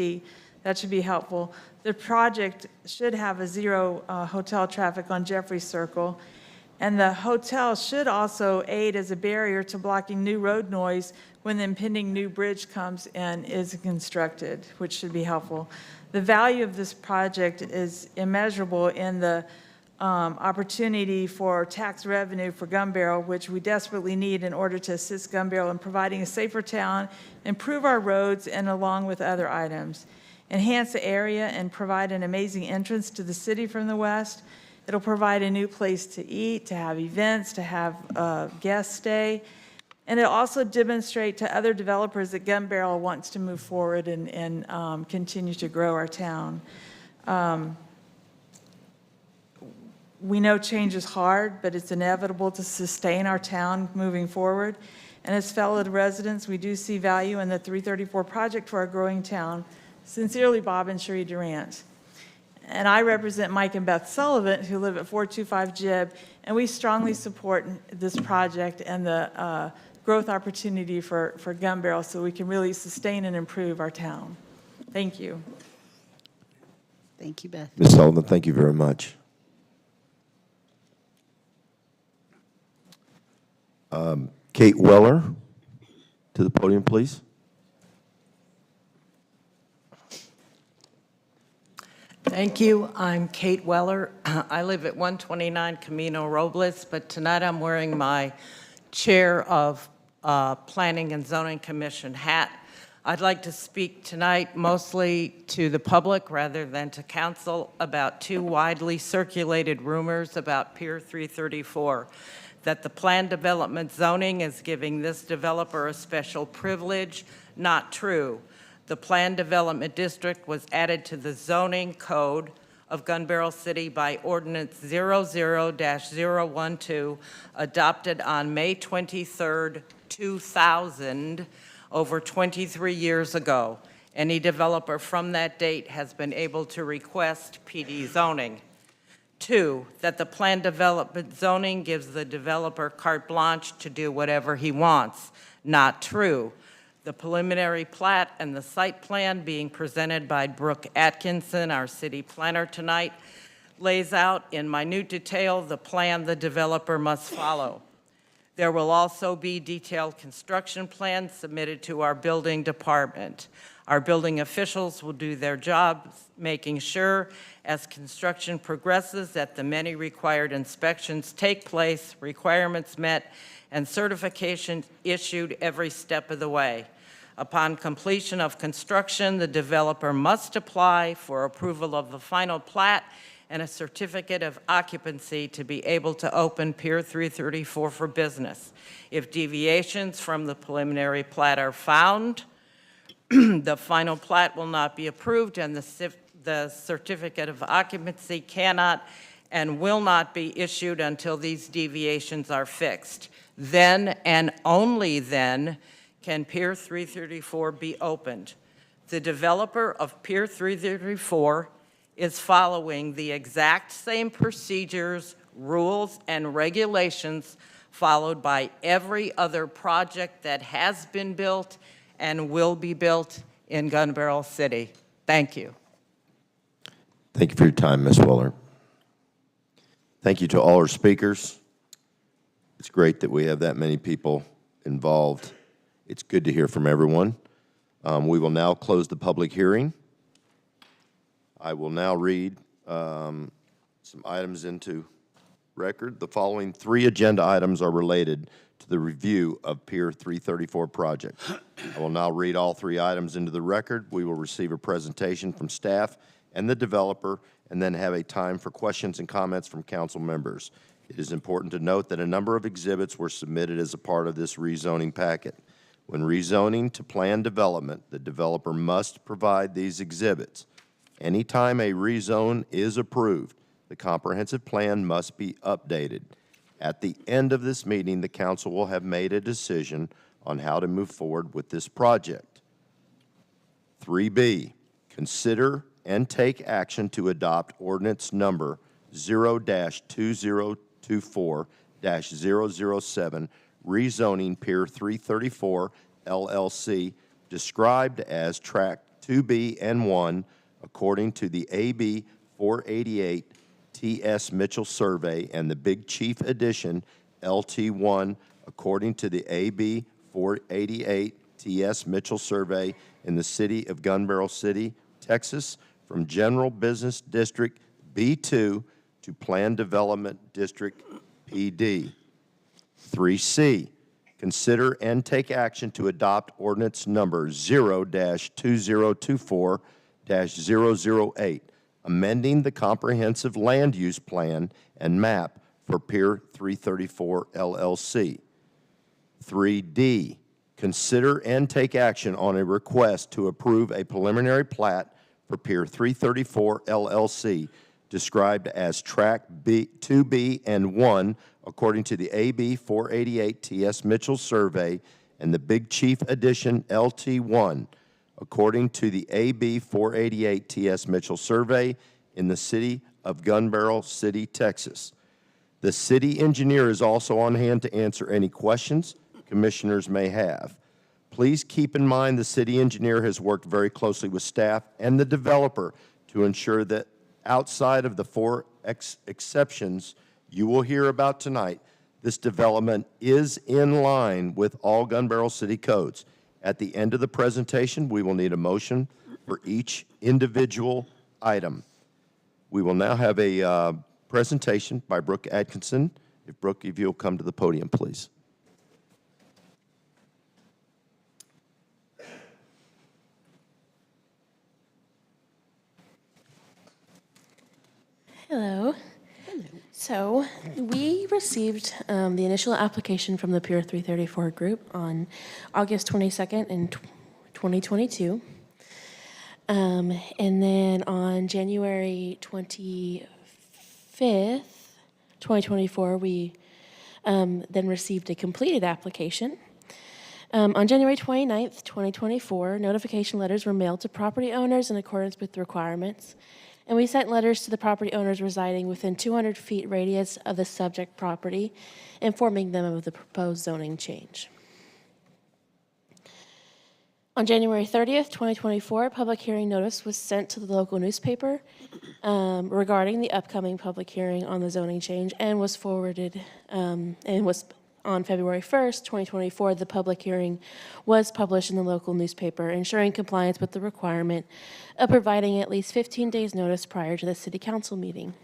that should be helpful. The project should have a zero hotel traffic on Jeffrey Circle, and the hotel should also aid as a barrier to blocking new road noise when the impending new bridge comes and is constructed, which should be helpful. The value of this project is immeasurable in the opportunity for tax revenue for Gun Barrel, which we desperately need in order to assist Gun Barrel in providing a safer town, improve our roads, and along with other items. Enhance the area and provide an amazing entrance to the city from the west. It'll provide a new place to eat, to have events, to have guests stay. And it'll also demonstrate to other developers that Gun Barrel wants to move forward and continue to grow our town. We know change is hard, but it's inevitable to sustain our town moving forward. And as fellow residents, we do see value in the 334 project for our growing town. Sincerely, Bob and Sheree Durant. And I represent Mike and Beth Sullivan, who live at 425 Jib, and we strongly support this project and the growth opportunity for Gun Barrel so we can really sustain and improve our town. Thank you. Thank you, Beth. Ms. Sullivan, thank you very much. Kate Weller, to the podium, please. Thank you. I'm Kate Weller. I live at 129 Camino Robles, but tonight I'm wearing my Chair of Planning and Zoning Commission hat. I'd like to speak tonight mostly to the public rather than to council about two widely circulated rumors about Pier 334, that the planned development zoning is giving this developer a special privilege. Not true. The planned development district was added to the zoning code of Gun Barrel City by Ordinance 00-012, adopted on May 23rd, 2000, over 23 years ago. Any developer from that date has been able to request PD zoning. 2, that the planned development zoning gives the developer carte blanche to do whatever he wants. Not true. The preliminary plat and the site plan being presented by Brooke Atkinson, our city planner tonight, lays out in minute detail the plan the developer must follow. There will also be detailed construction plans submitted to our building department. Our building officials will do their jobs, making sure as construction progresses that the many required inspections take place, requirements met, and certification issued every step of the way. Upon completion of construction, the developer must apply for approval of the final plat and a certificate of occupancy to be able to open Pier 334 for business. If deviations from the preliminary plat are found, the final plat will not be approved, and the certificate of occupancy cannot and will not be issued until these deviations are fixed. Then and only then can Pier 334 be opened. The developer of Pier 334 is following the exact same procedures, rules, and regulations followed by every other project that has been built and will be built in Gun Barrel City. Thank you. Thank you for your time, Ms. Weller. Thank you to all our speakers. It's great that we have that many people involved. It's good to hear from everyone. We will now close the public hearing. I will now read some items into record. The following 3 agenda items are related to the review of Pier 334 project. I will now read all 3 items into the record. We will receive a presentation from staff and the developer, and then have a time for questions and comments from council members. It is important to note that a number of exhibits were submitted as a part of this rezoning packet. When rezoning to planned development, the developer must provide these exhibits. Anytime a rezone is approved, the comprehensive plan must be updated. At the end of this meeting, the council will have made a decision on how to move forward with this project. 3B, consider and take action to adopt ordinance number 0-2024-007, rezoning Pier 334 LLC, described as Track 2B and 1, according to the AB 488 T.S. Mitchell survey and the Big Chief Edition LT1, according to the AB 488 T.S. Mitchell survey in the city of Gun Barrel City, Texas, from General Business District B2 to Planned Development District PD. 3C, consider and take action to adopt ordinance number 0-2024-008, amending the comprehensive land use plan and map for Pier 334 LLC. 3D, consider and take action on a request to approve a preliminary plat for Pier 334 LLC, described as Track 2B and 1, according to the AB 488 T.S. Mitchell survey and the Big Chief Edition LT1, according to the AB 488 T.S. Mitchell survey in the city of Gun Barrel City, Texas. The city engineer is also on hand to answer any questions commissioners may have. Please keep in mind the city engineer has worked very closely with staff and the developer to ensure that outside of the 4 exceptions you will hear about tonight, this development is in line with all Gun Barrel City codes. At the end of the presentation, we will need a motion for each individual item. We will now have a presentation by Brooke Atkinson. If Brooke, if you'll come to the podium, please. Hello. So we received the initial application from the Pier 334 group on August 22nd in 2022. And then on January 25th, 2024, we then received a completed application. On January 29th, 2024, notification letters were mailed to property owners in accordance with the requirements, and we sent letters to the property owners residing within 200 feet radius of the subject property, informing them of the proposed zoning change. On January 30th, 2024, a public hearing notice was sent to the local newspaper regarding the upcoming public hearing on the zoning change and was forwarded and was on February 1st, 2024, the public hearing was published in the local newspaper, ensuring compliance with the requirement of providing at least 15 days notice prior to the city council meeting.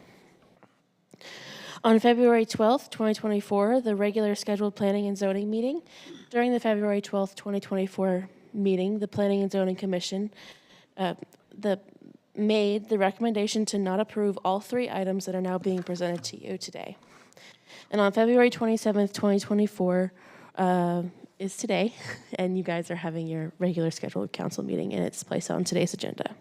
On February 12th, 2024, the regular scheduled planning and zoning meeting. During the February 12th, 2024 meeting, the Planning and Zoning Commission made the recommendation to not approve all three items that are now being presented to you today. And on February 27th, 2024 is today, and you guys are having your regular scheduled council meeting, and it's placed on today's agenda.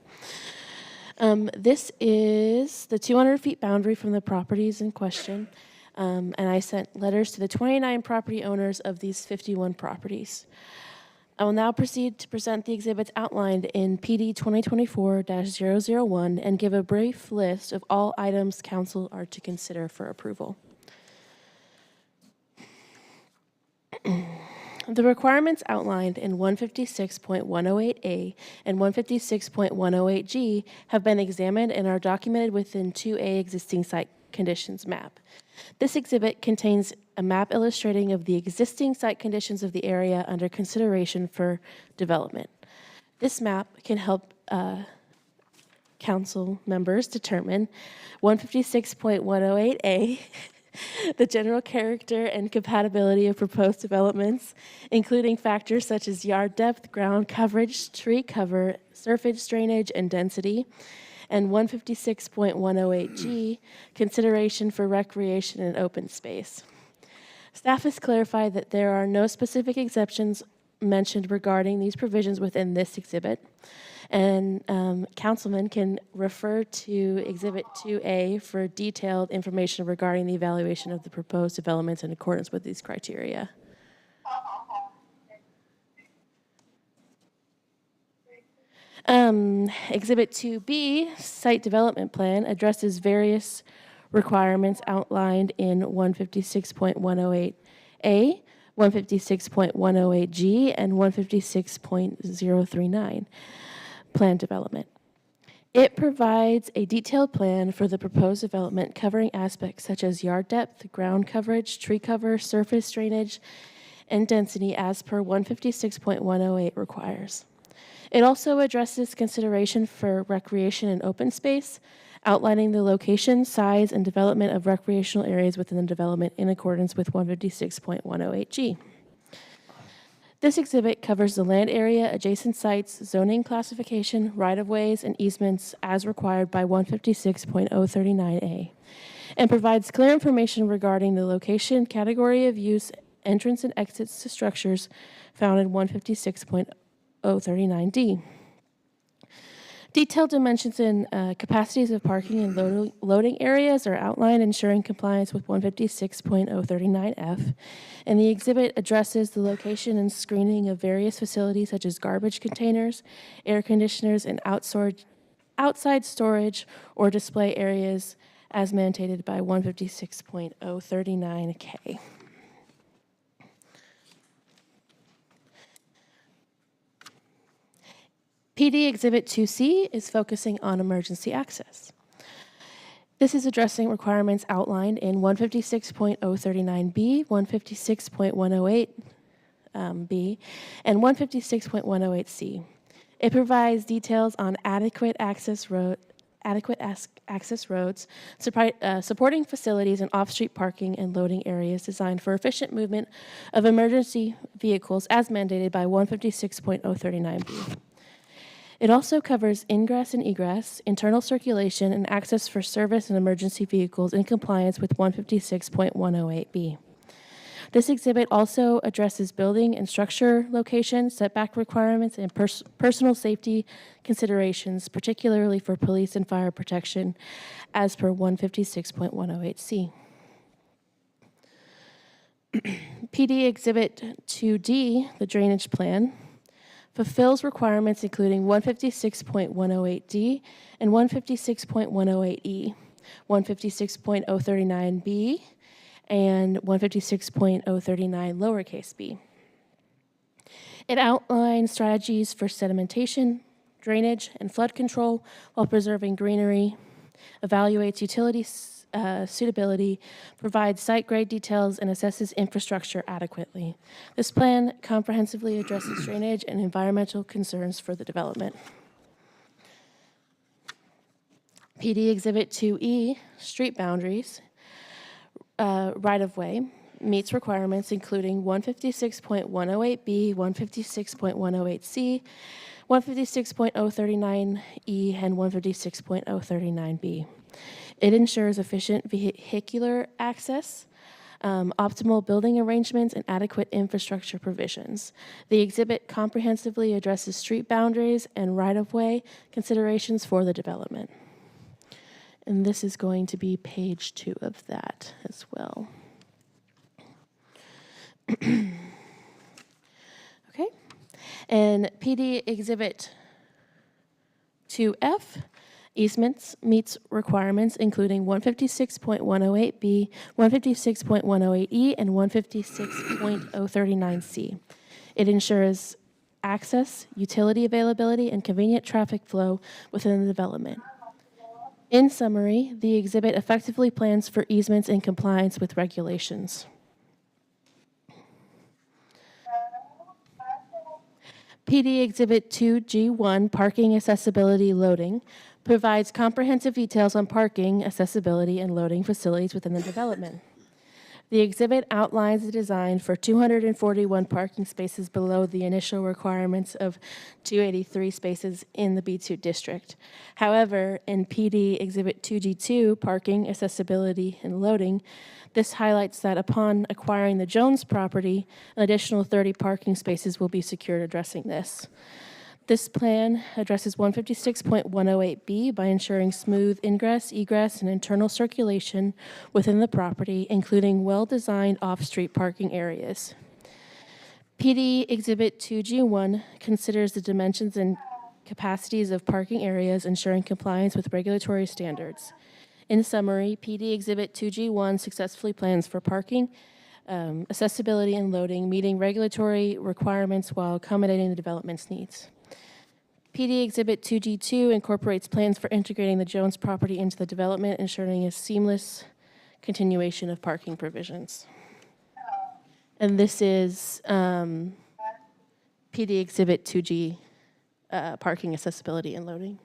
This is the 200 feet boundary from the properties in question, and I sent letters to the 29 property owners of these 51 properties. I will now proceed to present the exhibits outlined in PD 2024-001 and give a brief list of all items council are to consider for approval. The requirements outlined in 156.108A and 156.108G have been examined and are documented within 2A existing site conditions map. This exhibit contains a map illustrating of the existing site conditions of the area under consideration for development. This map can help council members determine 156.108A, the general character and compatibility of proposed developments, including factors such as yard depth, ground coverage, tree cover, surface drainage, and density, and 156.108G, consideration for recreation and open space. Staff has clarified that there are no specific exceptions mentioned regarding these provisions within this exhibit, and councilmen can refer to Exhibit 2A for detailed information regarding the evaluation of the proposed developments in accordance with these criteria. Exhibit 2B, Site Development Plan, addresses various requirements outlined in 156.108A, 156.108G, and 156.039, Plan Development. It provides a detailed plan for the proposed development covering aspects such as yard depth, ground coverage, tree cover, surface drainage, and density as per 156.108 requires. It also addresses consideration for recreation and open space, outlining the location, size, and development of recreational areas within the development in accordance with 156.108G. This exhibit covers the land area, adjacent sites, zoning classification, right-of-ways, and easements as required by 156.039A, and provides clear information regarding the location, category of use, entrance and exits to structures found in 156.039D. Detailed dimensions and capacities of parking and loading areas are outlined, ensuring compliance with 156.039F, and the exhibit addresses the location and screening of various facilities such as garbage containers, air conditioners, and outside storage or display areas as mandated by 156.039K. PD Exhibit 2C is focusing on emergency access. This is addressing requirements outlined in 156.039B, 156.108B, and 156.108C. It provides details on adequate access roads, supporting facilities and off-street parking and loading areas designed for efficient movement of emergency vehicles as mandated by 156.039B. It also covers ingress and egress, internal circulation, and access for service and emergency vehicles in compliance with 156.108B. This exhibit also addresses building and structure location, setback requirements, and personal safety considerations, particularly for police and fire protection, as per 156.108C. PD Exhibit 2D, the drainage plan, fulfills requirements including 156.108D and 156.108E, 156.039B, and 156.039 lowercase b. It outlines strategies for sedimentation, drainage, and flood control while preserving greenery, evaluates utility suitability, provides site grade details, and assesses infrastructure adequately. This plan comprehensively addresses drainage and environmental concerns for the development. PD Exhibit 2E, street boundaries, right-of-way, meets requirements including 156.108B, 156.108C, 156.039E, and 156.039B. It ensures efficient vehicular access, optimal building arrangements, and adequate infrastructure provisions. The exhibit comprehensively addresses street boundaries and right-of-way considerations for the development. And this is going to be page 2 of that as well. Okay. And PD Exhibit 2F, easements, meets requirements including 156.108B, 156.108E, and 156.039C. It ensures access, utility availability, and convenient traffic flow within the development. In summary, the exhibit effectively plans for easements in compliance with regulations. PD Exhibit 2G1, Parking Accessibility Loading, provides comprehensive details on parking, accessibility, and loading facilities within the development. The exhibit outlines the design for 241 parking spaces below the initial requirements of 283 spaces in the B2 district. However, in PD Exhibit 2G2, Parking, Accessibility, and Loading, this highlights that upon acquiring the Jones property, an additional 30 parking spaces will be secured addressing this. This plan addresses 156.108B by ensuring smooth ingress, egress, and internal circulation within the property, including well-designed off-street parking areas. PD Exhibit 2G1 considers the dimensions and capacities of parking areas, ensuring compliance with regulatory standards. In summary, PD Exhibit 2G1 successfully plans for parking, accessibility, and loading, meeting regulatory requirements while accommodating the development's needs. PD Exhibit 2G2 incorporates plans for integrating the Jones property into the development, ensuring a seamless continuation of parking provisions. And this is PD Exhibit 2G, Parking, Accessibility, and Loading.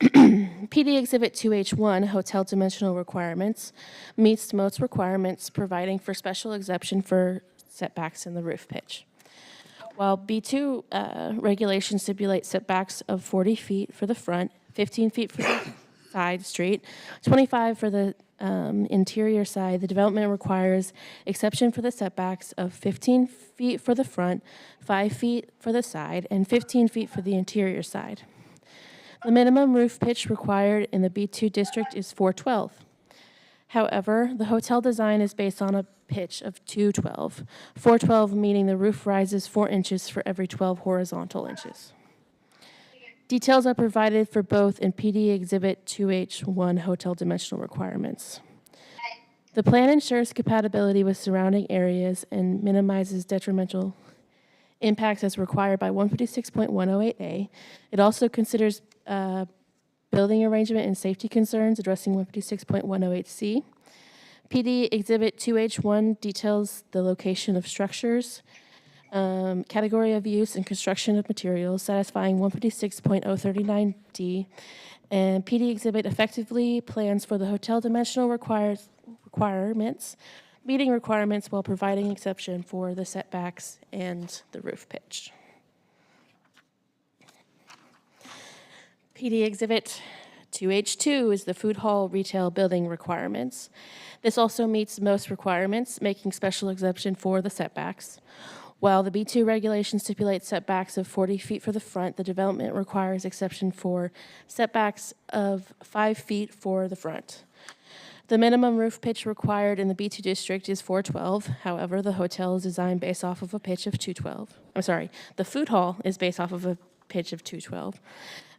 PD Exhibit 2H1, Hotel Dimensional Requirements, meets most requirements, providing for special exemption for setbacks in the roof pitch. While B2 regulations stipulate setbacks of 40 feet for the front, 15 feet for the side street, 25 for the interior side, the development requires exception for the setbacks of 15 feet for the front, 5 feet for the side, and 15 feet for the interior side. The minimum roof pitch required in the B2 district is 412. However, the hotel design is based on a pitch of 212, 412 meaning the roof rises 4 inches for every 12 horizontal inches. Details are provided for both in PD Exhibit 2H1 Hotel Dimensional Requirements. The plan ensures compatibility with surrounding areas and minimizes detrimental impacts as required by 156.108A. It also considers building arrangement and safety concerns, addressing 156.108C. PD Exhibit 2H1 details the location of structures, category of use, and construction of materials, satisfying 156.039D. And PD Exhibit effectively plans for the hotel dimensional requirements, meeting requirements while providing exception for the setbacks and the roof pitch. PD Exhibit 2H2 is the food hall retail building requirements. This also meets most requirements, making special exception for the setbacks. While the B2 regulation stipulates setbacks of 40 feet for the front, the development requires exception for setbacks of 5 feet for the front. The minimum roof pitch required in the B2 district is 412. However, the hotel is designed based off of a pitch of 212. I'm sorry, the food hall is based off of a pitch of 212.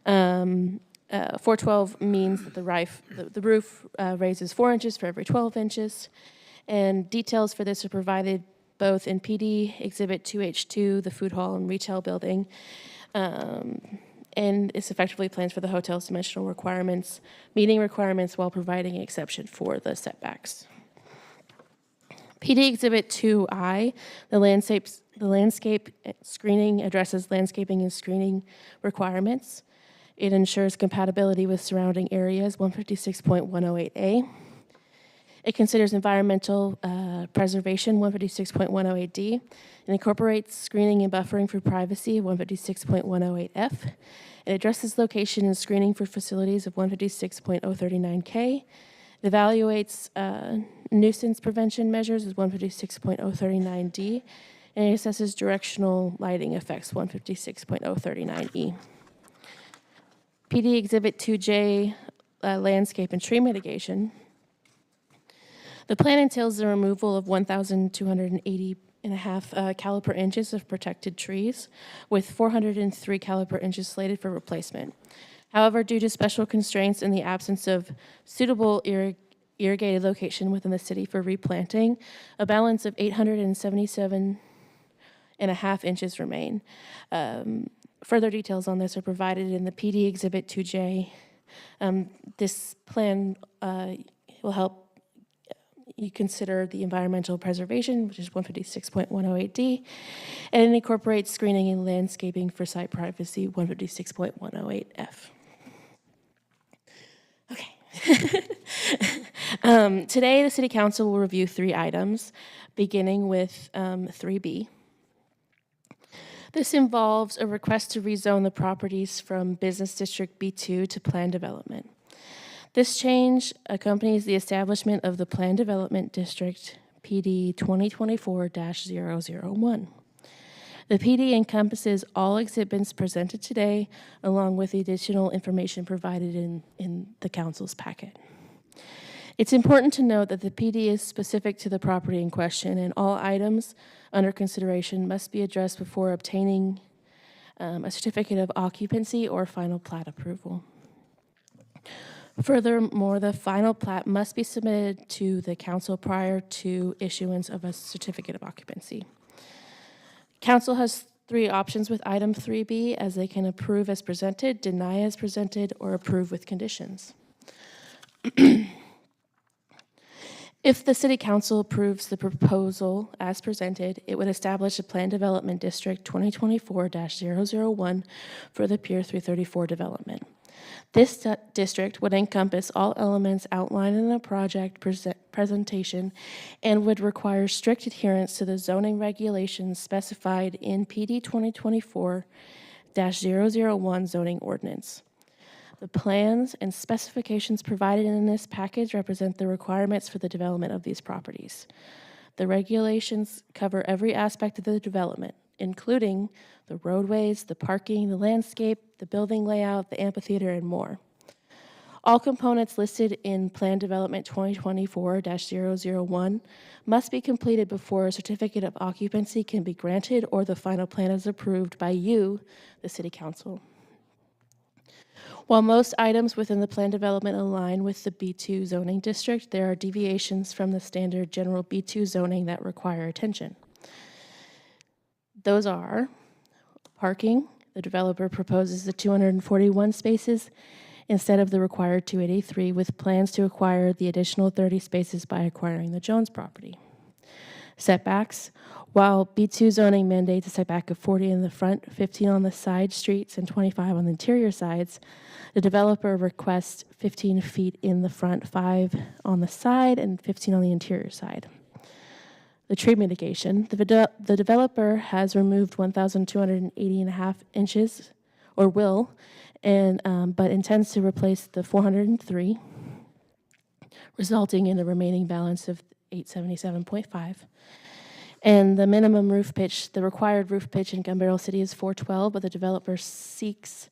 412 means that the roof raises 4 inches for every 12 inches. And details for this are provided both in PD Exhibit 2H2, the food hall and retail building, and it's effectively plans for the hotel's dimensional requirements, meeting requirements while providing an exception for the setbacks. PD Exhibit 2I, the landscape screening addresses landscaping and screening requirements. It ensures compatibility with surrounding areas, 156.108A. It considers environmental preservation, 156.108D. It incorporates screening and buffering for privacy, 156.108F. It addresses location and screening for facilities of 156.039K. It evaluates nuisance prevention measures as 156.039D. And it assesses directional lighting effects, 156.039E. PD Exhibit 2J, landscape and tree mitigation. The plan entails the removal of 1,280 and a half caliper inches of protected trees, with 403 caliper inches slated for replacement. However, due to special constraints in the absence of suitable irrigated location within the city for replanting, a balance of 877 and a half inches remain. Further details on this are provided in the PD Exhibit 2J. This plan will help you consider the environmental preservation, which is 156.108D, and it incorporates screening and landscaping for site privacy, 156.108F. Okay. Today, the City Council will review 3 items, beginning with 3B. This involves a request to rezone the properties from Business District B2 to Planned Development. This change accompanies the establishment of the Planned Development District, PD 2024-001. The PD encompasses all exhibits presented today, along with the additional information provided in the council's packet. It's important to note that the PD is specific to the property in question, and all items under consideration must be addressed before obtaining a certificate of occupancy or final plat approval. Furthermore, the final plat must be submitted to the council prior to issuance of a certificate of occupancy. Council has 3 options with item 3B, as they can approve as presented, deny as presented, or approve with conditions. If the City Council approves the proposal as presented, it would establish a Planned Development District 2024-001 for the Pier 334 development. This district would encompass all elements outlined in the project presentation and would require strict adherence to the zoning regulations specified in PD 2024-001 zoning ordinance. The plans and specifications provided in this package represent the requirements for the development of these properties. The regulations cover every aspect of the development, including the roadways, the parking, the landscape, the building layout, the amphitheater, and more. All components listed in Plan Development 2024-001 must be completed before a certificate of occupancy can be granted or the final plan is approved by you, the City Council. While most items within the plan development align with the B2 zoning district, there are deviations from the standard general B2 zoning that require attention. Those are parking. The developer proposes the 241 spaces instead of the required 283, with plans to acquire the additional 30 spaces by acquiring the Jones property. Setbacks. While B2 zoning mandates a setback of 40 in the front, 15 on the side streets, and 25 on the interior sides, the developer requests 15 feet in the front, 5 on the side, and 15 on the interior side. The tree mitigation. The developer has removed 1,280 and a half inches, or will, but intends to replace the 403, resulting in a remaining balance of 877.5. And the minimum roof pitch, the required roof pitch in Gun Barrel City is 412, but the developer seeks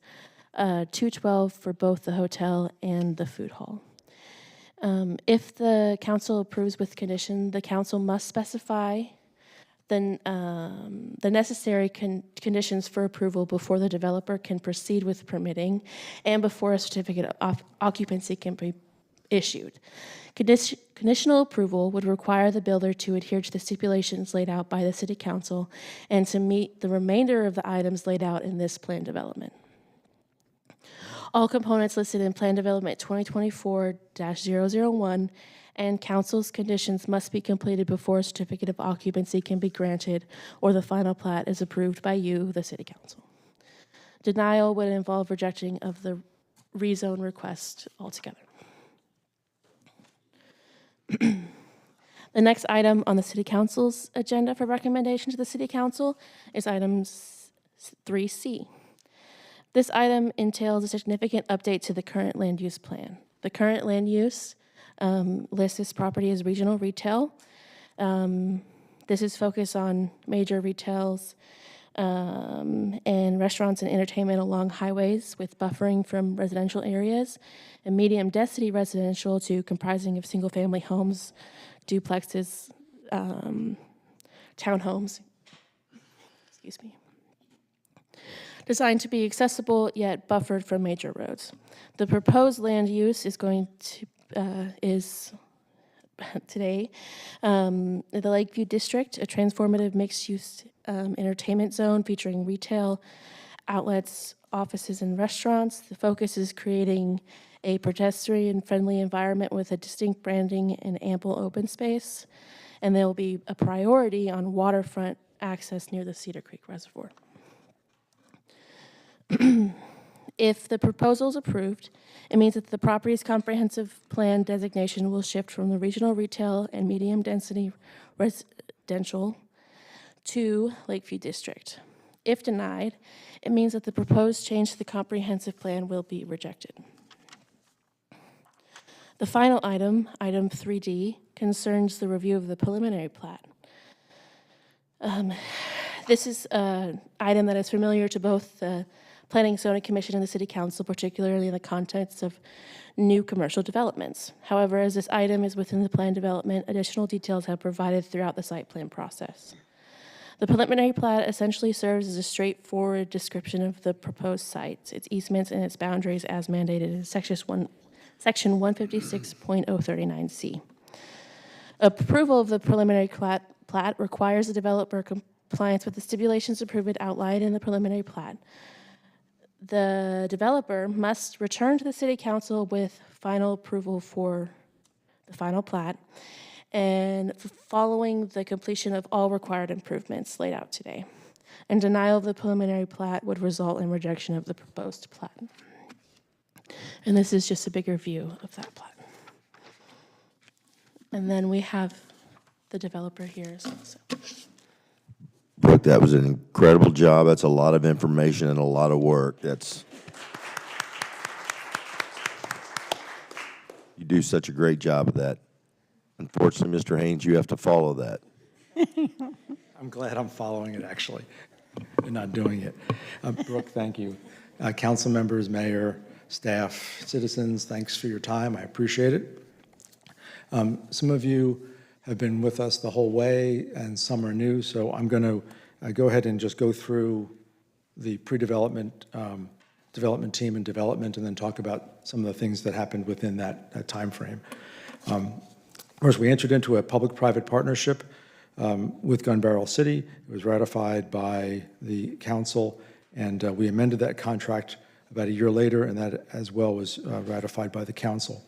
212 for both the hotel and the food hall. If the council approves with condition, the council must specify the necessary conditions for approval before the developer can proceed with permitting and before a certificate of occupancy can be issued. Conditional approval would require the builder to adhere to the stipulations laid out by the City Council and to meet the remainder of the items laid out in this plan development. All components listed in Plan Development 2024-001 and Council's conditions must be completed before a certificate of occupancy can be granted or the final plat is approved by you, the City Council. Denial would involve rejecting of the rezone request altogether. The next item on the City Council's agenda for recommendation to the City Council is item 3C. This item entails a significant update to the current land use plan. The current land use lists this property as regional retail. This is focused on major retails and restaurants and entertainment along highways with buffering from residential areas, and medium density residential to comprising of single-family homes, duplexes, townhomes, excuse me, designed to be accessible yet buffered from major roads. The proposed land use is today the Lakeview District, a transformative mixed-use entertainment zone featuring retail outlets, offices, and restaurants. The focus is creating a pedestrian-friendly environment with a distinct branding and ample open space, and there will be a priority on waterfront access near the Cedar Creek Reservoir. If the proposal is approved, it means that the property's comprehensive plan designation will shift from the regional retail and medium density residential to Lakeview District. If denied, it means that the proposed change to the comprehensive plan will be rejected. The final item, item 3D, concerns the review of the preliminary plat. This is an item that is familiar to both the Planning and Zoning Commission and the City Council, particularly in the context of new commercial developments. However, as this item is within the plan development, additional details have provided throughout the site plan process. The preliminary plat essentially serves as a straightforward description of the proposed site, its easements, and its boundaries as mandated in Section 156.039C. Approval of the preliminary plat requires the developer compliance with the stipulations approved outlined in the preliminary plat. The developer must return to the City Council with final approval for the final plat and following the completion of all required improvements laid out today. And denial of the preliminary plat would result in rejection of the proposed plat. And this is just a bigger view of that plat. And then we have the developer here as well. So. Brooke, that was an incredible job. That's a lot of information and a lot of work. You do such a great job of that. Unfortunately, Mr. Haynes, you have to follow that. I'm glad I'm following it, actually, and not doing it. Brooke, thank you. Council members, mayor, staff, citizens, thanks for your time. I appreciate it. Some of you have been with us the whole way, and some are new, so I'm going to go ahead and just go through the pre-development development team and development, and then talk about some of the things that happened within that time frame. First, we entered into a public-private partnership with Gun Barrel City. It was ratified by the council, and we amended that contract about a year later, and that as well was ratified by the council.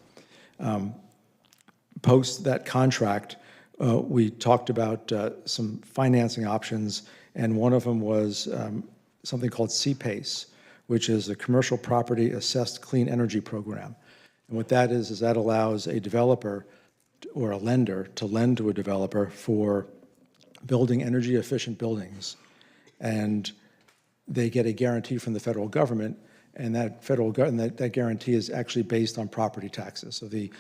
Post that contract, we talked about some financing options, and one of them was something called CPACE, which is a Commercial Property Assessed Clean Energy Program. And what that is that allows a developer or a lender to lend to a developer for building energy-efficient buildings. And they get a guarantee from the federal government, and that that guarantee is actually based on property taxes. So the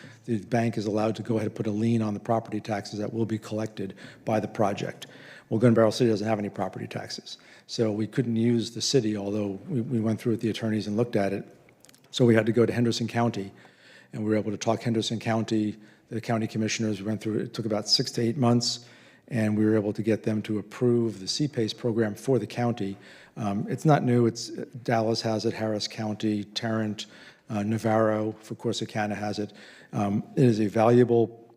bank is allowed to go ahead and put a lien on the property taxes that will be collected by the project. Well, Gun Barrel City doesn't have any property taxes, so we couldn't use the city, although we went through with the attorneys and looked at it. So we had to go to Henderson County, and we were able to talk Henderson County, the county commissioners. We went through, it took about 6 to 8 months, and we were able to get them to approve the CPACE program for the county. It's not new. Dallas has it, Harris County, Tarrant, Navarro for Corsicana has it. It is a valuable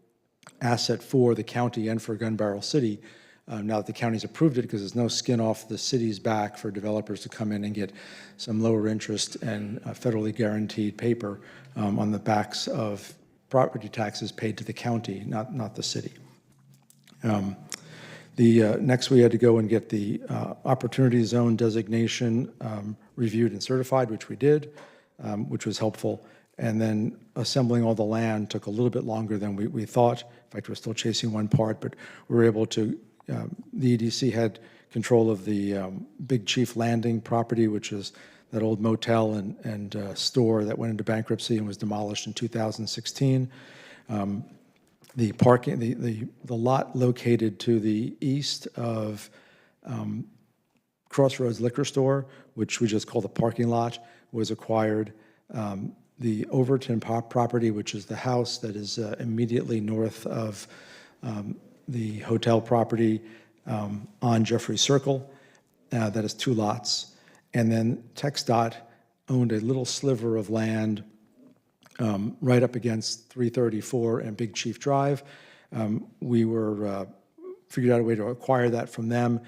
asset for the county and for Gun Barrel City. Now that the county's approved it, because there's no skin off the city's back for developers to come in and get some lower interest and federally guaranteed paper on the backs of property taxes paid to the county, not the city. Next, we had to go and get the Opportunity Zone designation reviewed and certified, which we did, which was helpful. And then assembling all the land took a little bit longer than we thought. In fact, we're still chasing one part, but we were able to, the EDC had control of the Big Chief Landing property, which is that old motel and store that went into bankruptcy and was demolished in 2016. The parking, the lot located to the east of Crossroads Liquor Store, which we just call the parking lot, was acquired. The Overton property, which is the house that is immediately north of the hotel property on Jeffrey Circle, that is 2 lots. And then TxDOT owned a little sliver of land right up against 334 and Big Chief Drive. We figured out a way to acquire that from them.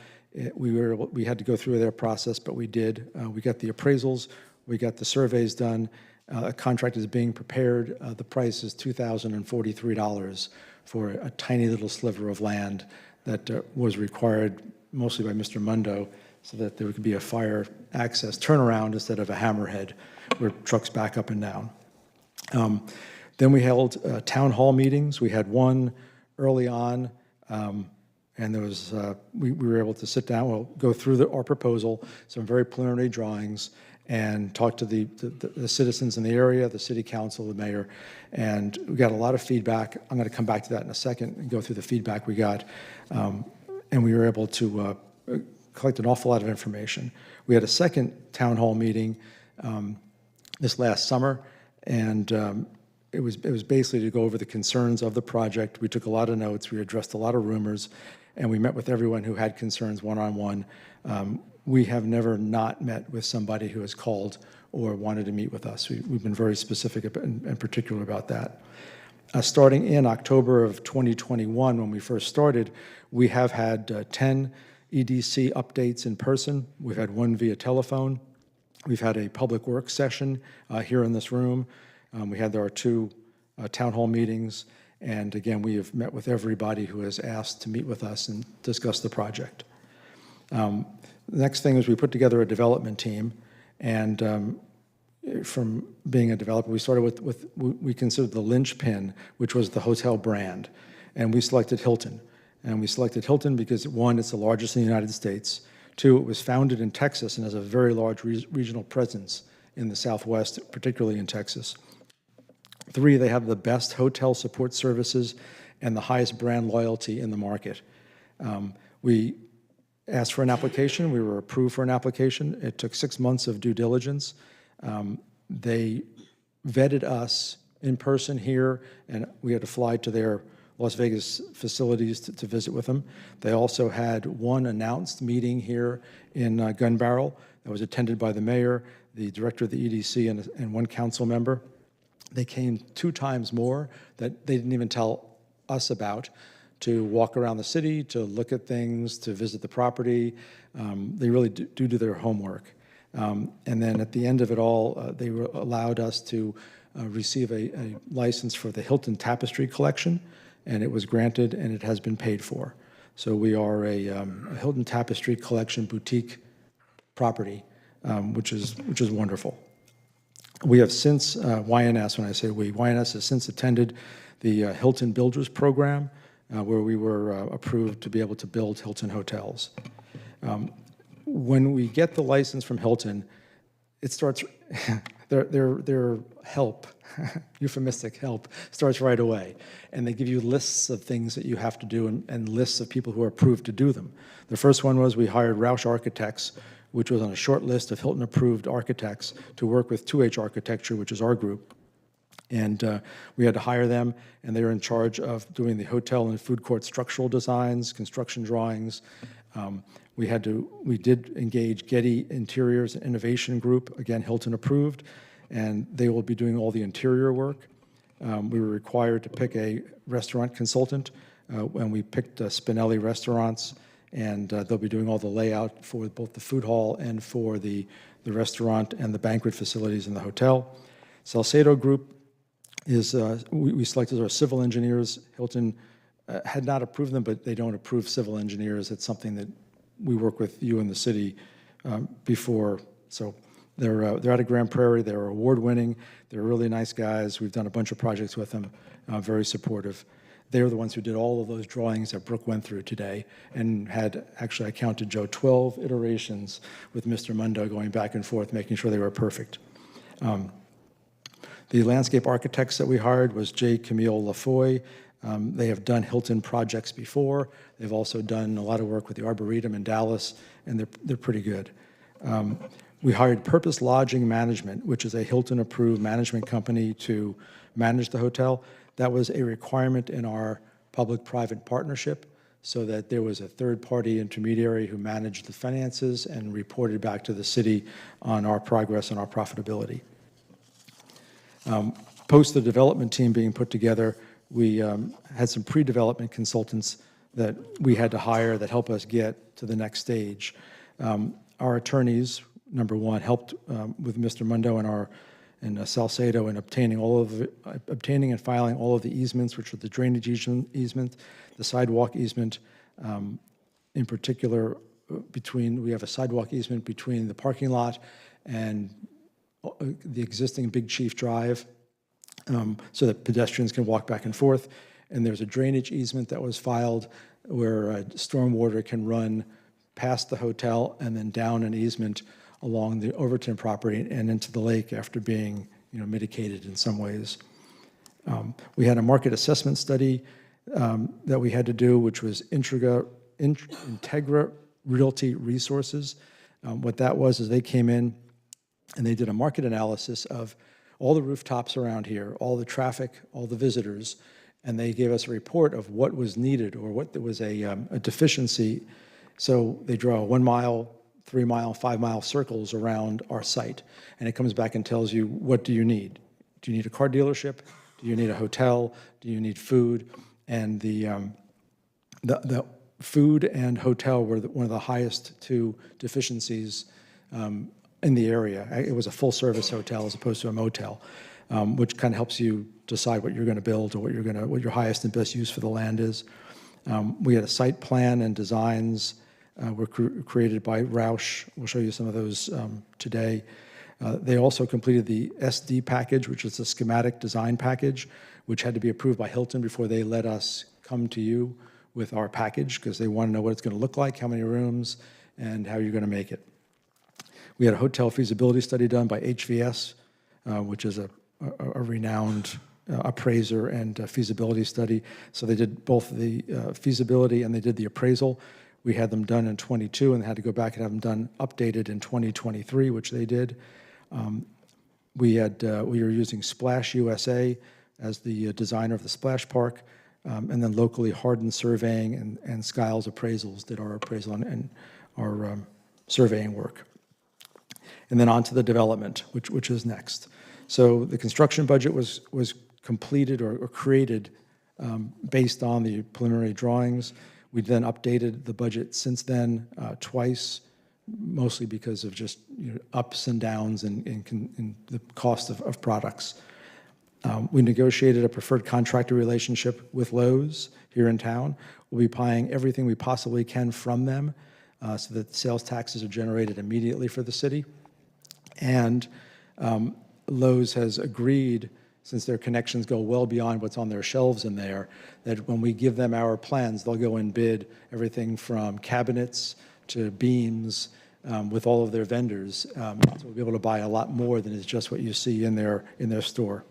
We had to go through their process, but we did. We got the appraisals, we got the surveys done. A contract is being prepared. The price is $2,043 for a tiny little sliver of land that was required mostly by Mr. Mundo so that there could be a fire access turnaround instead of a hammerhead where trucks back up and down. Then we held town hall meetings. We had one early on, and there was we were able to sit down, go through our proposal, some very preliminary drawings, and talk to the citizens in the area, the city council, the mayor, and we got a lot of feedback. I'm going to come back to that in a second and go through the feedback we got, and we were able to collect an awful lot of information. We had a second town hall meeting this last summer, and it was basically to go over the concerns of the project. We took a lot of notes, we addressed a lot of rumors, and we met with everyone who had concerns one-on-one. We have never not met with somebody who has called or wanted to meet with us. We've been very specific and particular about that. Starting in October of 2021, when we first started, we have had 10 EDC updates in person. We've had one via telephone. We've had a public works session here in this room. We had our 2 town hall meetings. And again, we have met with everybody who has asked to meet with us and discuss the project. The next thing is we put together a development team, and from being a developer, we started with we considered the linchpin, which was the hotel brand, and we selected Hilton. And we selected Hilton because, 1, it's the largest in the United States. 2, it was founded in Texas and has a very large regional presence in the Southwest, particularly in Texas. 3, they have the best hotel support services and the highest brand loyalty in the market. We asked for an application. We were approved for an application. It took 6 months of due diligence. They vetted us in person here, and we had to fly to their Las Vegas facilities to visit with them. They also had one announced meeting here in Gun Barrel that was attended by the mayor, the director of the EDC, and one council member. They came 2 times more that they didn't even tell us about, to walk around the city, to look at things, to visit the property. They really do their homework. And then at the end of it all, they allowed us to receive a license for the Hilton Tapestry Collection, and it was granted, and it has been paid for. So we are a Hilton Tapestry Collection boutique property, which is wonderful. We have since, YNS, when I say we, YNS has since attended the Hilton Builders Program, where we were approved to be able to build Hilton hotels. When we get the license from Hilton, it starts, their help, euphemistic help, starts right away. And they give you lists of things that you have to do and lists of people who are approved to do them. The first one was we hired Roush Architects, which was on a short list of Hilton-approved architects to work with 2H Architecture, which is our group. And we had to hire them, and they were in charge of doing the hotel and food court structural designs, construction drawings. We did engage Getty Interiors and Innovation Group, again, Hilton approved, and they will be doing all the interior work. We were required to pick a restaurant consultant, and we picked Spinelli Restaurants, and they'll be doing all the layout for both the food hall and for the restaurant and the banquet facilities in the hotel. Salcedo Group is, we selected our civil engineers. Hilton had not approved them, but they don't approve civil engineers. It's something that we work with you in the city before. So they're out of Grand Prairie. They're award-winning. They're really nice guys. We've done a bunch of projects with them, very supportive. They're the ones who did all of those drawings that Brooke went through today and had, actually, I counted, Joe, 12 iterations with Mr. Mundo going back and forth, making sure they were perfect. The landscape architects that we hired was J. Camille Lafoy. They have done Hilton projects before. They've also done a lot of work with the Arboretum in Dallas, and they're pretty good. We hired Purpose Lodging Management, which is a Hilton-approved management company to manage the hotel. That was a requirement in our public-private partnership, so that there was a third-party intermediary who managed the finances and reported back to the city on our progress and our profitability. Post the development team being put together, we had some pre-development consultants that we had to hire that help us get to the next stage. Our attorneys, number one, helped with Mr. Mundo and Salcedo in obtaining and filing all of the easements, which are the drainage easement, the sidewalk easement. In particular, we have a sidewalk easement between the parking lot and the existing Big Chief Drive, so that pedestrians can walk back and forth. And there's a drainage easement that was filed where stormwater can run past the hotel and then down an easement along the Overton property and into the lake after being, mitigated in some ways. We had a market assessment study that we had to do, which was Integra Realty Resources. What that was is they came in and they did a market analysis of all the rooftops around here, all the traffic, all the visitors, and they gave us a report of what was needed or what there was a deficiency. So they draw 1 mile, 3 mile, 5 mile circles around our site, and it comes back and tells you, what do you need? Do you need a car dealership? Do you need a hotel? Do you need food? And the food and hotel were one of the highest two deficiencies in the area. It was a full-service hotel as opposed to a motel, which kind of helps you decide what you're going to build or what your highest and best use for the land is. We had a site plan and designs were created by Roush. We'll show you some of those today. They also completed the SD package, which is the schematic design package, which had to be approved by Hilton before they let us come to you with our package, because they want to know what it's going to look like, how many rooms, and how you're going to make it. We had a hotel feasibility study done by HVS, which is a renowned appraiser and feasibility study. So they did both the feasibility and they did the appraisal. We had them done in '22 and had to go back and have them done updated in 2023, which they did. We were using Splash USA as the designer of the splash park, and then locally Hardin Surveying and Skiles Appraisals did our appraisal and our surveying work. And then on to the development, which is next. So the construction budget was completed or created based on the preliminary drawings. We then updated the budget since then twice, mostly because of just ups and downs in the cost of products. We negotiated a preferred contractor relationship with Lowe's here in town. We'll be buying everything we possibly can from them so that sales taxes are generated immediately for the city. And Lowe's has agreed, since their connections go well beyond what's on their shelves in there, that when we give them our plans, they'll go and bid everything from cabinets to beams with all of their vendors. So we'll be able to buy a lot more than is just what you see in their store.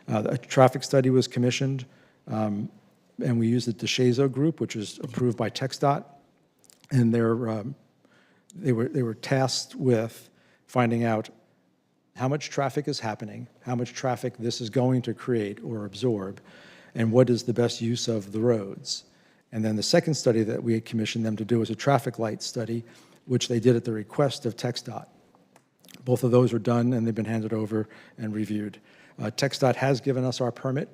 A traffic study was commissioned, and we used the DeShazo Group, which was approved by TxDOT, and they were tasked with finding out how much traffic is happening, how much traffic this is going to create or absorb, and what is the best use of the roads. And then the second study that we had commissioned them to do was a traffic light study, which they did at the request of TxDOT. Both of those are done, and they've been handed over and reviewed. TxDOT has given us our permit,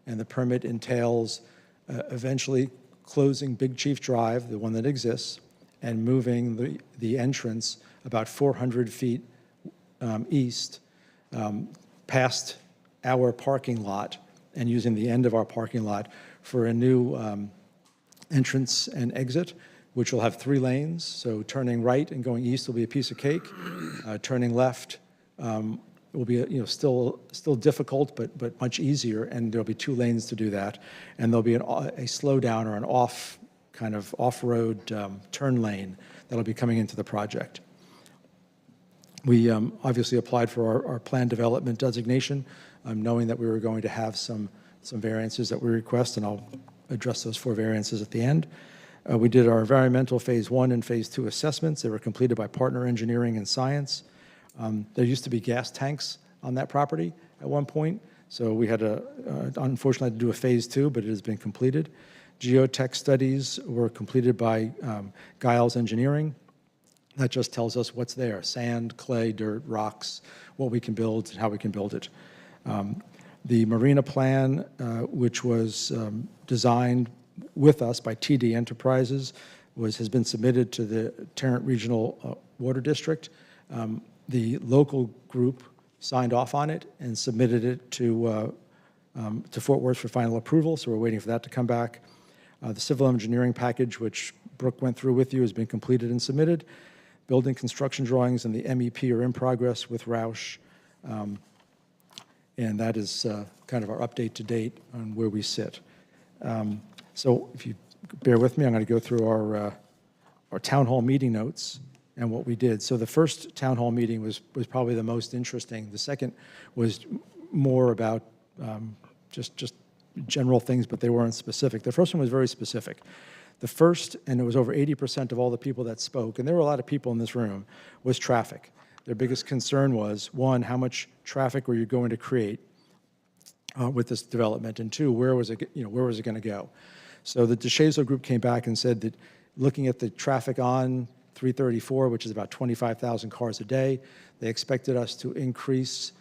and the permit entails eventually closing Big Chief Drive, the one that exists, and moving the entrance about 400 feet east past our parking lot and using the end of our parking lot for a new entrance and exit, which will have 3 lanes. So turning right and going east will be a piece of cake. Turning left will be still difficult, but much easier, and there'll be 2 lanes to do that. And there'll be a slowdown or an off-road turn lane that'll be coming into the project. We obviously applied for our plan development designation, knowing that we were going to have some variances that we request, and I'll address those 4 variances at the end. We did our environmental phase 1 and phase 2 assessments. They were completed by Partner Engineering and Science. There used to be gas tanks on that property at one point, so we had unfortunately had to do a phase 2, but it has been completed. Geotech studies were completed by Giles Engineering. That just tells us what's there: sand, clay, dirt, rocks, what we can build, and how we can build it. The marina plan, which was designed with us by TD Enterprises, has been submitted to the Tarrant Regional Water District. The local group signed off on it and submitted it to Fort Worth for final approval, so we're waiting for that to come back. The civil engineering package, which Brooke went through with you, has been completed and submitted. Building construction drawings and the MEP are in progress with Roush. And that is kind of our update to date on where we sit. So if you bear with me, I'm going to go through our town hall meeting notes and what we did. So the first town hall meeting was probably the most interesting. The second was more about just general things, but they weren't specific. The first one was very specific. The first, and it was over 80% of all the people that spoke, and there were a lot of people in this room, was traffic. Their biggest concern was, 1, how much traffic were you going to create with this development, and 2, where was it going to go? So the DeShazo group came back and said that looking at the traffic on 334, which is about 25,000 cars a day, they expected us to increase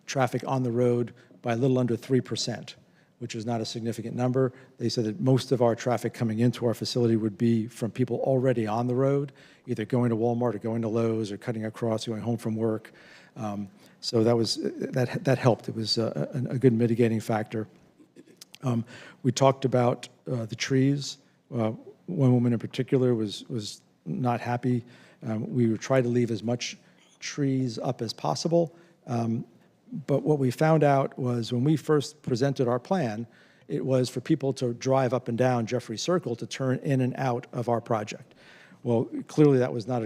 traffic on the road by a little under 3%, which is not a significant number. They said that most of our traffic coming into our facility would be from people already on the road, either going to Walmart or going to Lowe's or cutting across, going home from work. So that helped. It was a good mitigating factor. We talked about the trees. One woman in particular was not happy. We would try to leave as much trees up as possible. But what we found out was when we first presented our plan, it was for people to drive up and down Jeffrey Circle to turn in and out of our project. Well, clearly that was not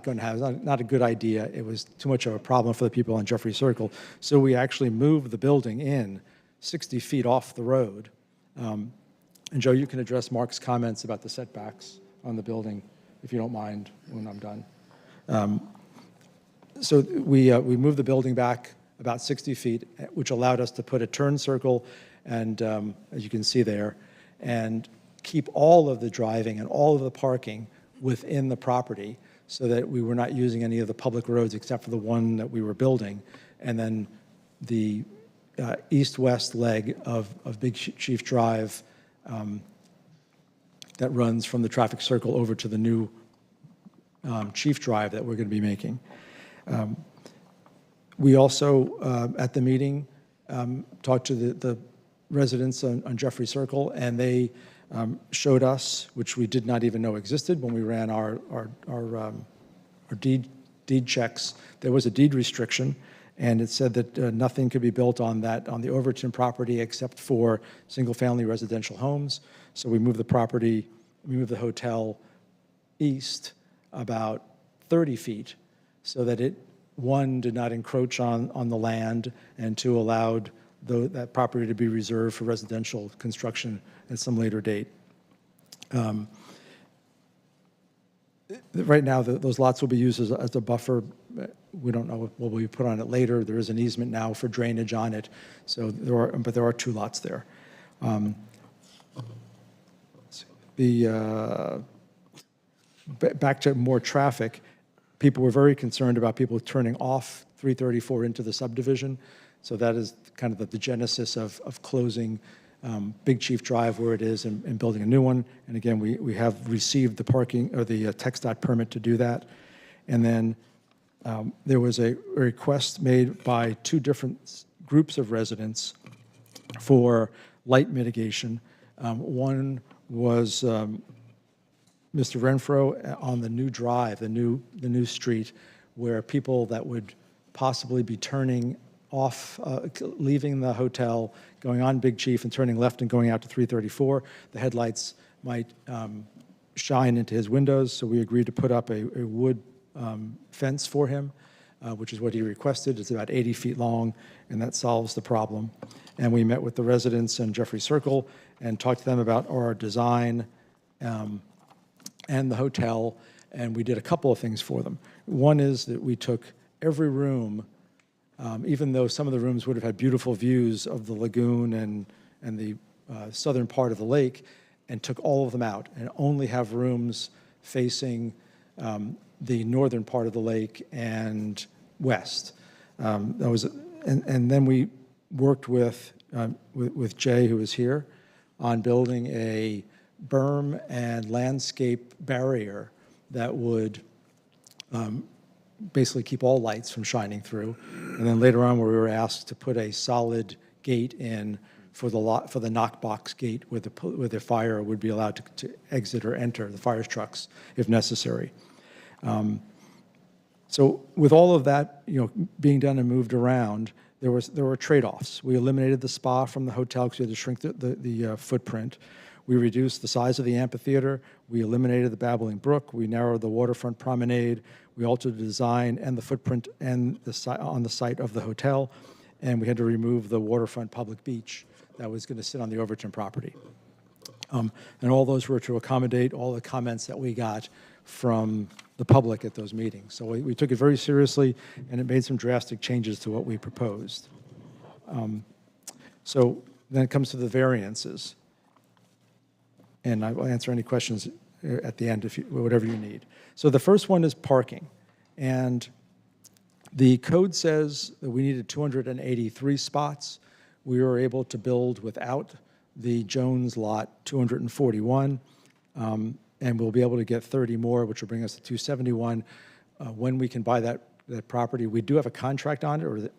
going to have, not a good idea. It was too much of a problem for the people on Jeffrey Circle. So we actually moved the building in 60 feet off the road. And Joe, you can address Mark's comments about the setbacks on the building, if you don't mind, when I'm done. So we moved the building back about 60 feet, which allowed us to put a turn circle, and as you can see there, and keep all of the driving and all of the parking within the property so that we were not using any of the public roads except for the one that we were building. And then the east-west leg of Big Chief Drive that runs from the traffic circle over to the new Chief Drive that we're going to be making. We also, at the meeting, talked to the residents on Jeffrey Circle, and they showed us, which we did not even know existed when we ran our deed checks. There was a deed restriction, and it said that nothing could be built on the Overton property except for single-family residential homes. So we moved the hotel east about 30 feet so that it, 1, did not encroach on the land, and 2, allowed that property to be reserved for residential construction at some later date. Right now, those lots will be used as a buffer. We don't know what will be put on it later. There is an easement now for drainage on it, so there are 2 lots there. Back to more traffic, people were very concerned about people turning off 334 into the subdivision. So that is kind of the genesis of closing Big Chief Drive where it is and building a new one. And again, we have received the parking or the TxDOT permit to do that. And then there was a request made by 2 different groups of residents for light mitigation. One was Mr. Renfro on the new drive, the new street, where people that would possibly be turning off, leaving the hotel, going on Big Chief and turning left and going out to 334, the headlights might shine into his windows. So we agreed to put up a wood fence for him, which is what he requested. It's about 80 feet long, and that solves the problem. And we met with the residents in Jeffrey Circle and talked to them about our design and the hotel, and we did a couple of things for them. One is that we took every room, even though some of the rooms would have had beautiful views of the lagoon and the southern part of the lake, and took all of them out and only have rooms facing the northern part of the lake and west. And then we worked with Jay, who is here, on building a berm and landscape barrier that would basically keep all lights from shining through. And then later on, where we were asked to put a solid gate in for the knockbox gate where the fire would be allowed to exit or enter, the fire trucks, if necessary. So with all of that, being done and moved around, there were trade-offs. We eliminated the spa from the hotel because we had to shrink the footprint. We reduced the size of the amphitheater. We eliminated the Babbling Brook. We narrowed the waterfront promenade. We altered the design and the footprint and on the site of the hotel. And we had to remove the waterfront public beach that was going to sit on the Overton property. And all those were to accommodate all the comments that we got from the public at those meetings. So we took it very seriously, and it made some drastic changes to what we proposed. So then it comes to the variances. And I will answer any questions at the end, whatever you need. So the first one is parking. And the code says that we needed 283 spots. We were able to build without the Jones lot 241. And we'll be able to get 30 more, which will bring us to 271. When we can buy that property, we do have a contract on it, or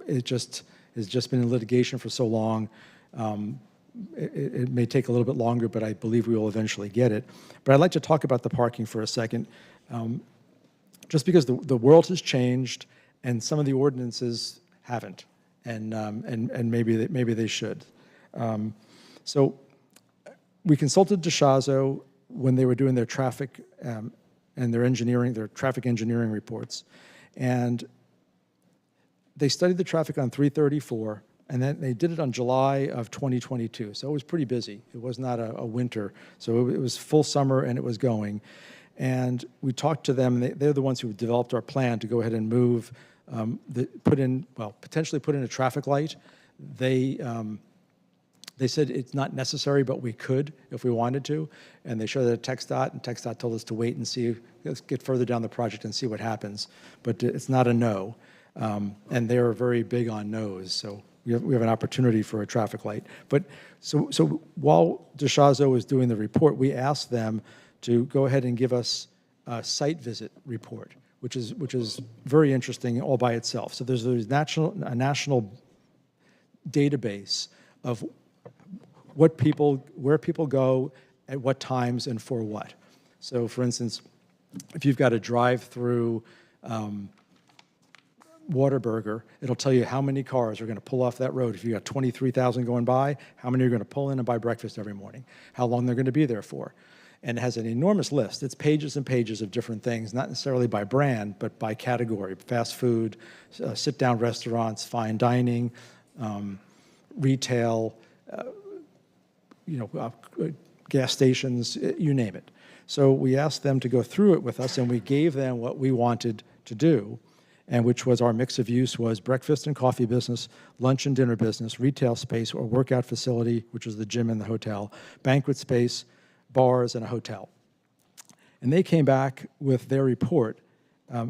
it just has just been in litigation for so long. It may take a little bit longer, but I believe we will eventually get it. But I'd like to talk about the parking for a second, just because the world has changed and some of the ordinances haven't, and maybe they should. So we consulted DeShazo when they were doing their traffic and their traffic engineering reports, and they studied the traffic on 334. And then they did it on July of 2022. So it was pretty busy. It was not a winter. So it was full summer and it was going. And we talked to them. They're the ones who developed our plan to go ahead and move, potentially put in a traffic light. They said it's not necessary, but we could if we wanted to. And they showed that at TxDOT, and TxDOT told us to wait and see. Let's get further down the project and see what happens. But it's not a no. And they're very big on no's. So we have an opportunity for a traffic light. But so while DeShazo was doing the report, we asked them to go ahead and give us a site visit report, which is very interesting all by itself. So there's a national database of where people go, at what times, and for what. So for instance, if you've got a drive-through Whataburger, it'll tell you how many cars are going to pull off that road. If you got 23,000 going by, how many are going to pull in and buy breakfast every morning, how long they're going to be there for. And it has an enormous list. It's pages and pages of different things, not necessarily by brand, but by category: fast food, sit-down restaurants, fine dining, retail, gas stations, you name it. So we asked them to go through it with us, and we gave them what we wanted to do, and which was our mix of use was breakfast and coffee business, lunch and dinner business, retail space or workout facility, which was the gym in the hotel, banquet space, bars, and a hotel. And they came back with their report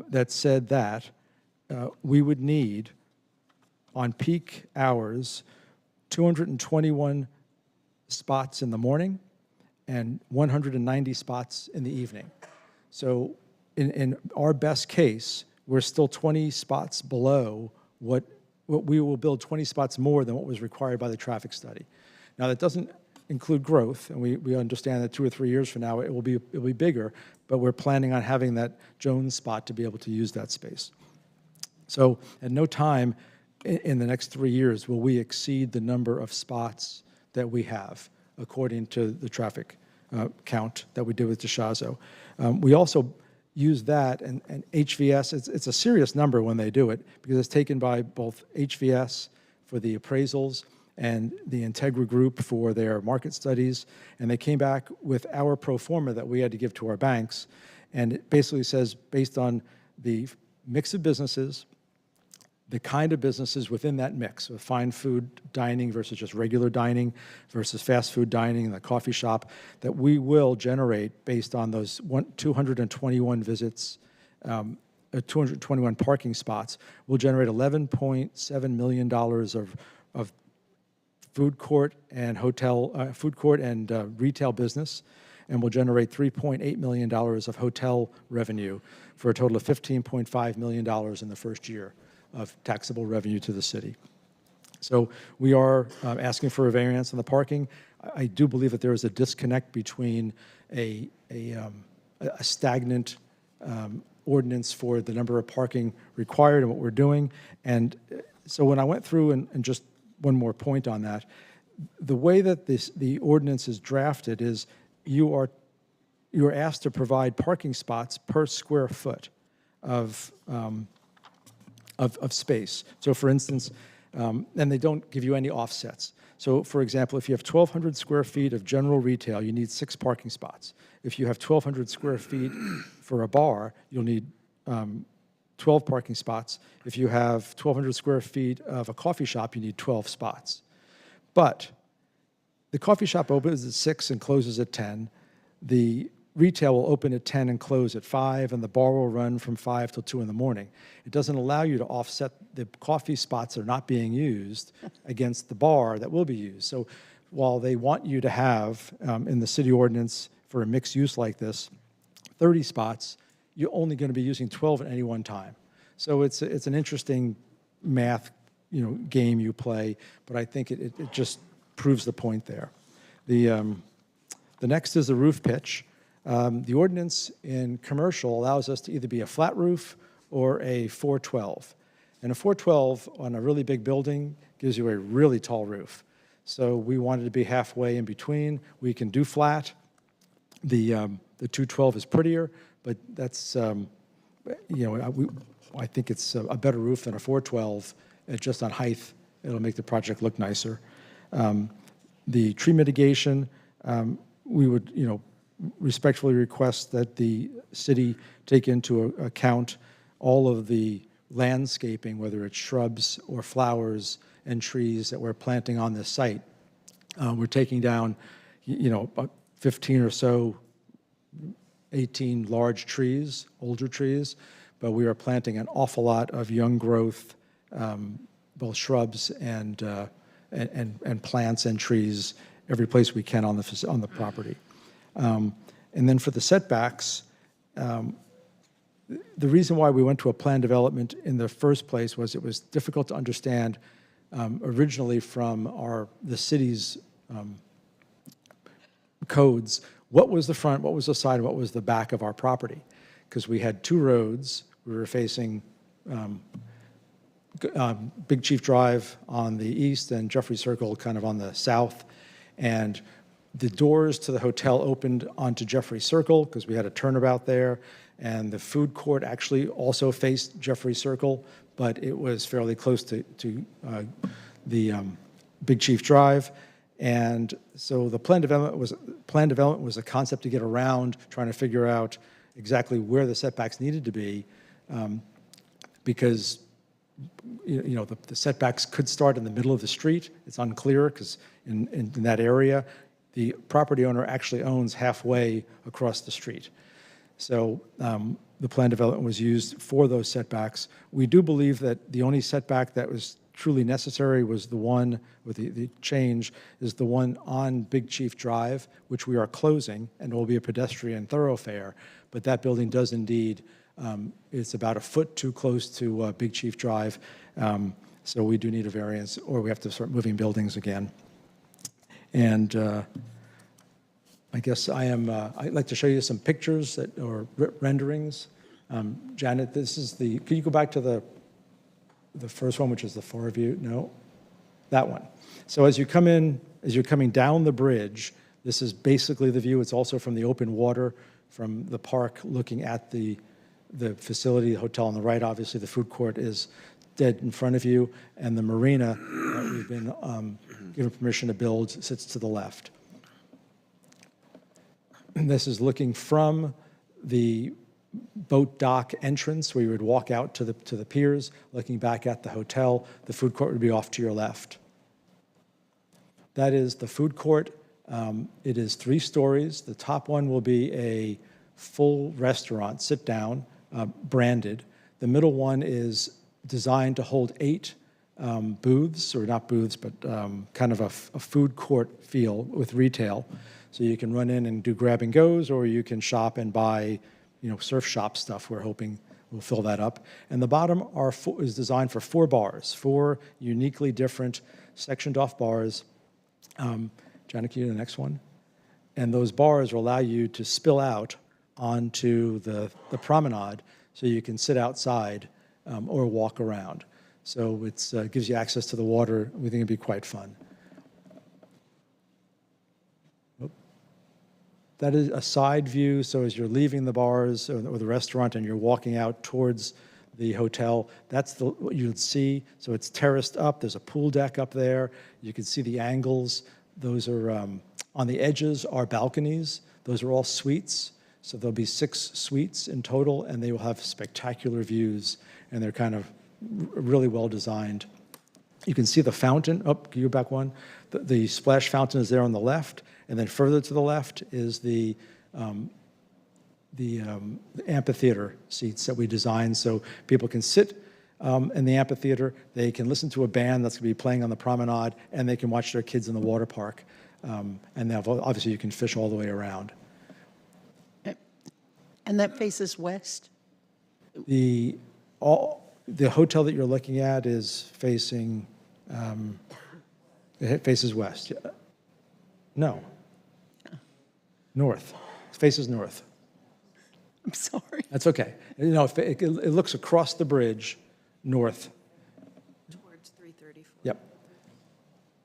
that said that we would need, on peak hours, 221 spots in the morning and 190 spots in the evening. So in our best case, we're still 20 spots below what we will build 20 spots more than what was required by the traffic study. Now, that doesn't include growth, and we understand that 2 or 3 years from now it will be bigger, but we're planning on having that Jones spot to be able to use that space. So at no time in the next 3 years will we exceed the number of spots that we have, according to the traffic count that we did with DeShazo. We also use that, and HVS, it's a serious number when they do it, because it's taken by both HVS for the appraisals and the Integra Group for their market studies, and they came back with our pro forma that we had to give to our banks, and it basically says, based on the mix of businesses, the kind of businesses within that mix, of fine food dining versus just regular dining versus fast food dining and the coffee shop, that we will generate, based on those 221 visits, 221 parking spots, will generate $11.7 million of food court and hotel, food court and retail business, and will generate $3.8 million of hotel revenue, for a total of $15.5 million in the first year of taxable revenue to the city. So we are asking for a variance on the parking. I do believe that there is a disconnect between a stagnant ordinance for the number of parking required and what we're doing. And so when I went through, and just one more point on that, the way that the ordinance is drafted is you are asked to provide parking spots per square foot of space. So for instance, and they don't give you any offsets. So for example, if you have 1,200 square feet of general retail, you need 6 parking spots. If you have 1,200 square feet for a bar, you'll need 12 parking spots. If you have 1,200 square feet of a coffee shop, you need 12 spots. But the coffee shop opens at 6 and closes at 10. The retail will open at 10 and close at 5, and the bar will run from 5 till 2 in the morning. It doesn't allow you to offset the coffee spots that are not being used against the bar that will be used. So while they want you to have, in the city ordinance for a mixed use like this, 30 spots, you're only going to be using 12 at any one time. So it's an interesting math, game you play, but I think it just proves the point there. The next is the roof pitch. The ordinance in commercial allows us to either be a flat roof or a 412. And a 412 on a really big building gives you a really tall roof. So we wanted to be halfway in between. We can do flat. The 212 is prettier, but that's, I think it's a better roof than a 412. Just on height, it'll make the project look nicer. The tree mitigation, we would, respectfully request that the city take into account all of the landscaping, whether it's shrubs or flowers and trees that we're planting on this site. We're taking down, about 15 or so, 18 large trees, older trees, but we are planting an awful lot of young growth, both shrubs and plants and trees every place we can on the property. And then for the setbacks, the reason why we went to a plan development in the first place was it was difficult to understand originally from the city's codes, what was the front, what was the side, and what was the back of our property. Because we had 2 roads. We were facing Big Chief Drive on the east and Jeffrey Circle kind of on the south. And the doors to the hotel opened onto Jeffrey Circle because we had a turnabout there, and the food court actually also faced Jeffrey Circle, but it was fairly close to the Big Chief Drive. And so the plan plan development was a concept to get around trying to figure out exactly where the setbacks needed to be, because the setbacks could start in the middle of the street. It's unclear because in that area, the property owner actually owns halfway across the street. So the plan development was used for those setbacks. We do believe that the only setback that was truly necessary was the one with the change is the one on Big Chief Drive, which we are closing, and it will be a pedestrian thoroughfare. But that building does indeed, it's about a foot too close to Big Chief Drive. So we do need a variance, or we have to start moving buildings again. And I guess I'd like to show you some pictures or renderings. Janet, this is can you go back to the first one, which is the far view? No, that one. So as you're coming down the bridge, this is basically the view. It's also from the open water from the park looking at the facility, the hotel on the right. Obviously, the food court is dead in front of you, and the marina that we've been given permission to build sits to the left. And this is looking from the boat dock entrance where you would walk out to the piers, looking back at the hotel. The food court would be off to your left. That is the food court. It is 3 stories. The top one will be a full restaurant, sit down, branded. The middle one is designed to hold 8 booths, or not booths, but kind of a food court feel with retail. So you can run in and do grab and goes, or you can shop and buy, surf shop stuff. We're hoping we'll fill that up. And the bottom is designed for 4 bars, 4 uniquely different sectioned off bars. Janet, can you do the next one? And those bars will allow you to spill out onto the promenade so you can sit outside or walk around. So it gives you access to the water. We think it'd be quite fun. That is a side view, so as you're leaving the bars or the restaurant and you're walking out towards the hotel, that's what you'd see. So it's terraced up, there's a pool deck up there. You can see the angles. Those are, on the edges are balconies. Those are all suites. So there'll be 6 suites in total, and they will have spectacular views, and they're kind of really well designed. You can see the fountain. Oh, can you go back one? The splash fountain is there on the left, and then further to the left is the amphitheater seats that we designed so people can sit in the amphitheater, they can listen to a band that's going to be playing on the promenade, and they can watch their kids in the water park. And obviously you can fish all the way around. And that faces west? The hotel that you're looking at is facing, it faces west. No. North. It faces north. I'm sorry. That's okay. It looks across the bridge north. Towards 334. Yep.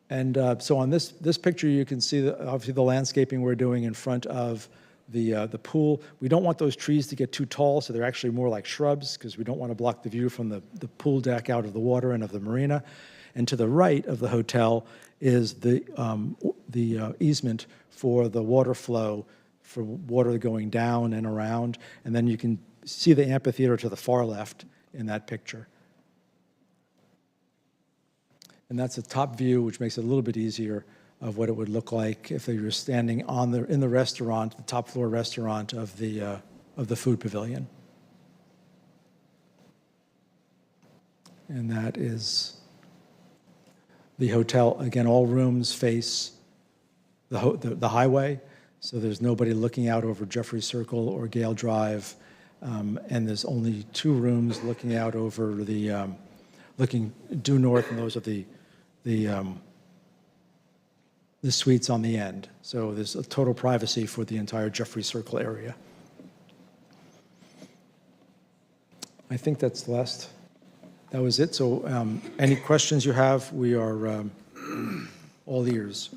And so on this picture, you can see obviously the landscaping we're doing in front of the pool. We don't want those trees to get too tall, so they're actually more like shrubs because we don't want to block the view from the pool deck out of the water and of the marina. And to the right of the hotel is the easement for the water flow, for water going down and around. And then you can see the amphitheater to the far left in that picture. And that's a top view, which makes it a little bit easier of what it would look like if they were standing in the restaurant, the top floor restaurant of the food pavilion. And that is the hotel. Again, all rooms face the highway, so there's nobody looking out over Jeffrey Circle or Gale Drive, and there's only 2 rooms looking out over looking due north, and those are the suites on the end. So there's a total privacy for the entire Jeffrey Circle area. I think that's the last. That was it. So any questions you have, we are all ears.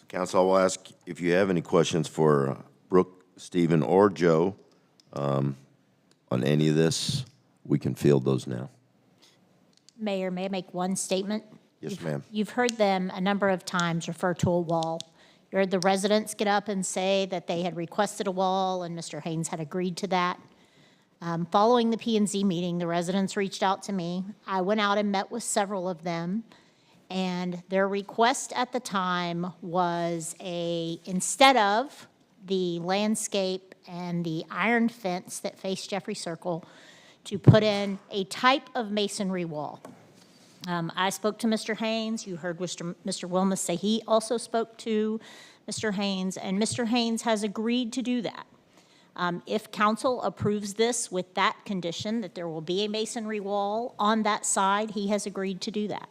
Council, I will ask if you have any questions for Brooke, Stephen, or Joe on any of this. We can field those now. Mayor, may I make one statement? Yes, ma'am. You've heard them a number of times refer to a wall. heard the residents get up and say that they had requested a wall, and Mr. Haynes had agreed to that. Following the P&Z meeting, the residents reached out to me. I went out and met with several of them, and their request at the time was instead of the landscape and the iron fence that faced Jeffrey Circle, to put in a type of masonry wall. I spoke to Mr. Haynes. You heard Mr. Wilmus say he also spoke to Mr. Haynes, and Mr. Haynes has agreed to do that. If council approves this with that condition, that there will be a masonry wall on that side, he has agreed to do that.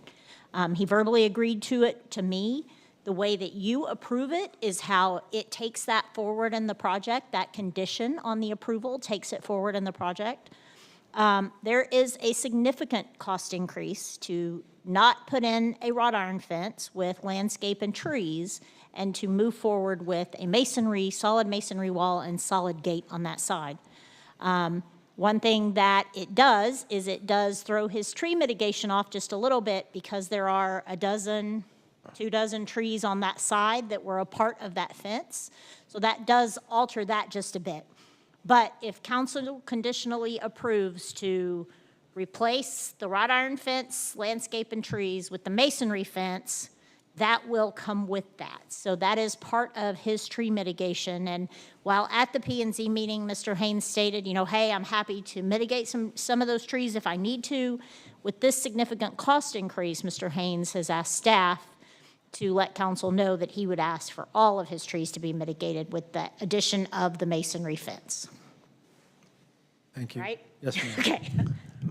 He verbally agreed to it to me. The way that you approve it is how it takes that forward in the project. That condition on the approval takes it forward in the project. There is a significant cost increase to not put in a wrought iron fence with landscape and trees, and to move forward with a solid masonry wall and solid gate on that side. One thing that it does is it does throw his tree mitigation off just a little bit, because there are 2 dozen trees on that side that were a part of that fence. So that does alter that just a bit. But if council conditionally approves to replace the wrought iron fence, landscape and trees with the masonry fence, that will come with that. So that is part of his tree mitigation. And while at the P&Z meeting, Mr. Haynes stated, hey, I'm happy to mitigate some of those trees if I need to. With this significant cost increase, Mr. Haynes has asked staff to let council know that he would ask for all of his trees to be mitigated with the addition of the masonry fence. Thank you. Right? Yes, ma'am. Okay.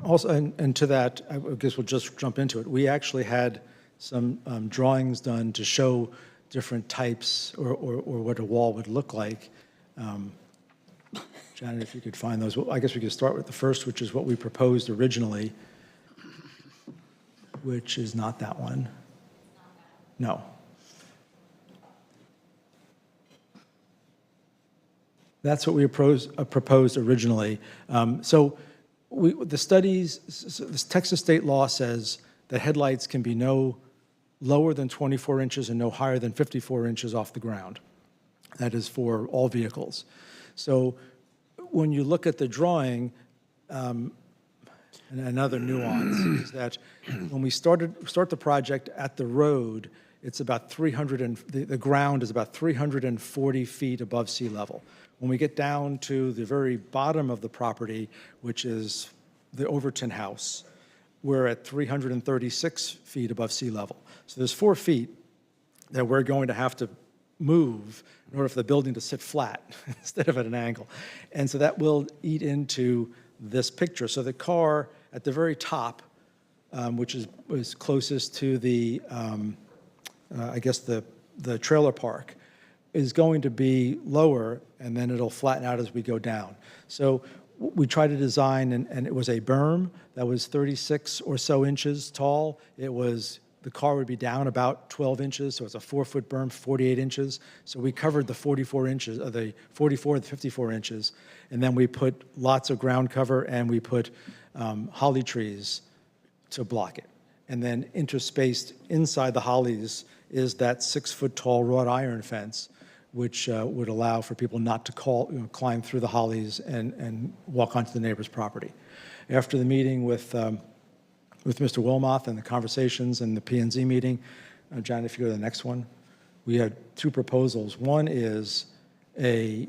Also, and to that, I guess we'll just jump into it. We actually had some drawings done to show different types or what a wall would look like. Janet, if you could find those. Well, I guess we could start with the first, which is what we proposed originally, which is not that one. No. That's what we proposed originally. The Texas state law says that headlights can be no lower than 24 inches and no higher than 54 inches off the ground. That is for all vehicles. So when you look at the drawing, and another nuance is that when we start the project at the road, it's about the ground is about 340 feet above sea level. When we get down to the very bottom of the property, which is the Overton House, we're at 336 feet above sea level. So there's 4 feet that we're going to have to move in order for the building to sit flat instead of at an angle. And so that will eat into this picture. So the car at the very top, which is closest to the, I guess the trailer park, is going to be lower, and then it'll flatten out as we go down. So we tried to design, and it was a berm that was 36 or so inches tall. The car would be down about 12 inches, so it's a 4-foot berm, 48 inches. So we covered the 44 inches, the 44 and 54 inches, and then we put lots of ground cover, and we put holly trees to block it. And then interspaced inside the hollies is that 6-foot tall wrought iron fence, which would allow for people not to climb through the hollies and walk onto the neighbor's property. After the meeting with Mr. Wilmoth and the conversations and the P&Z meeting, John, if you go to the next one, we had 2 proposals. One is a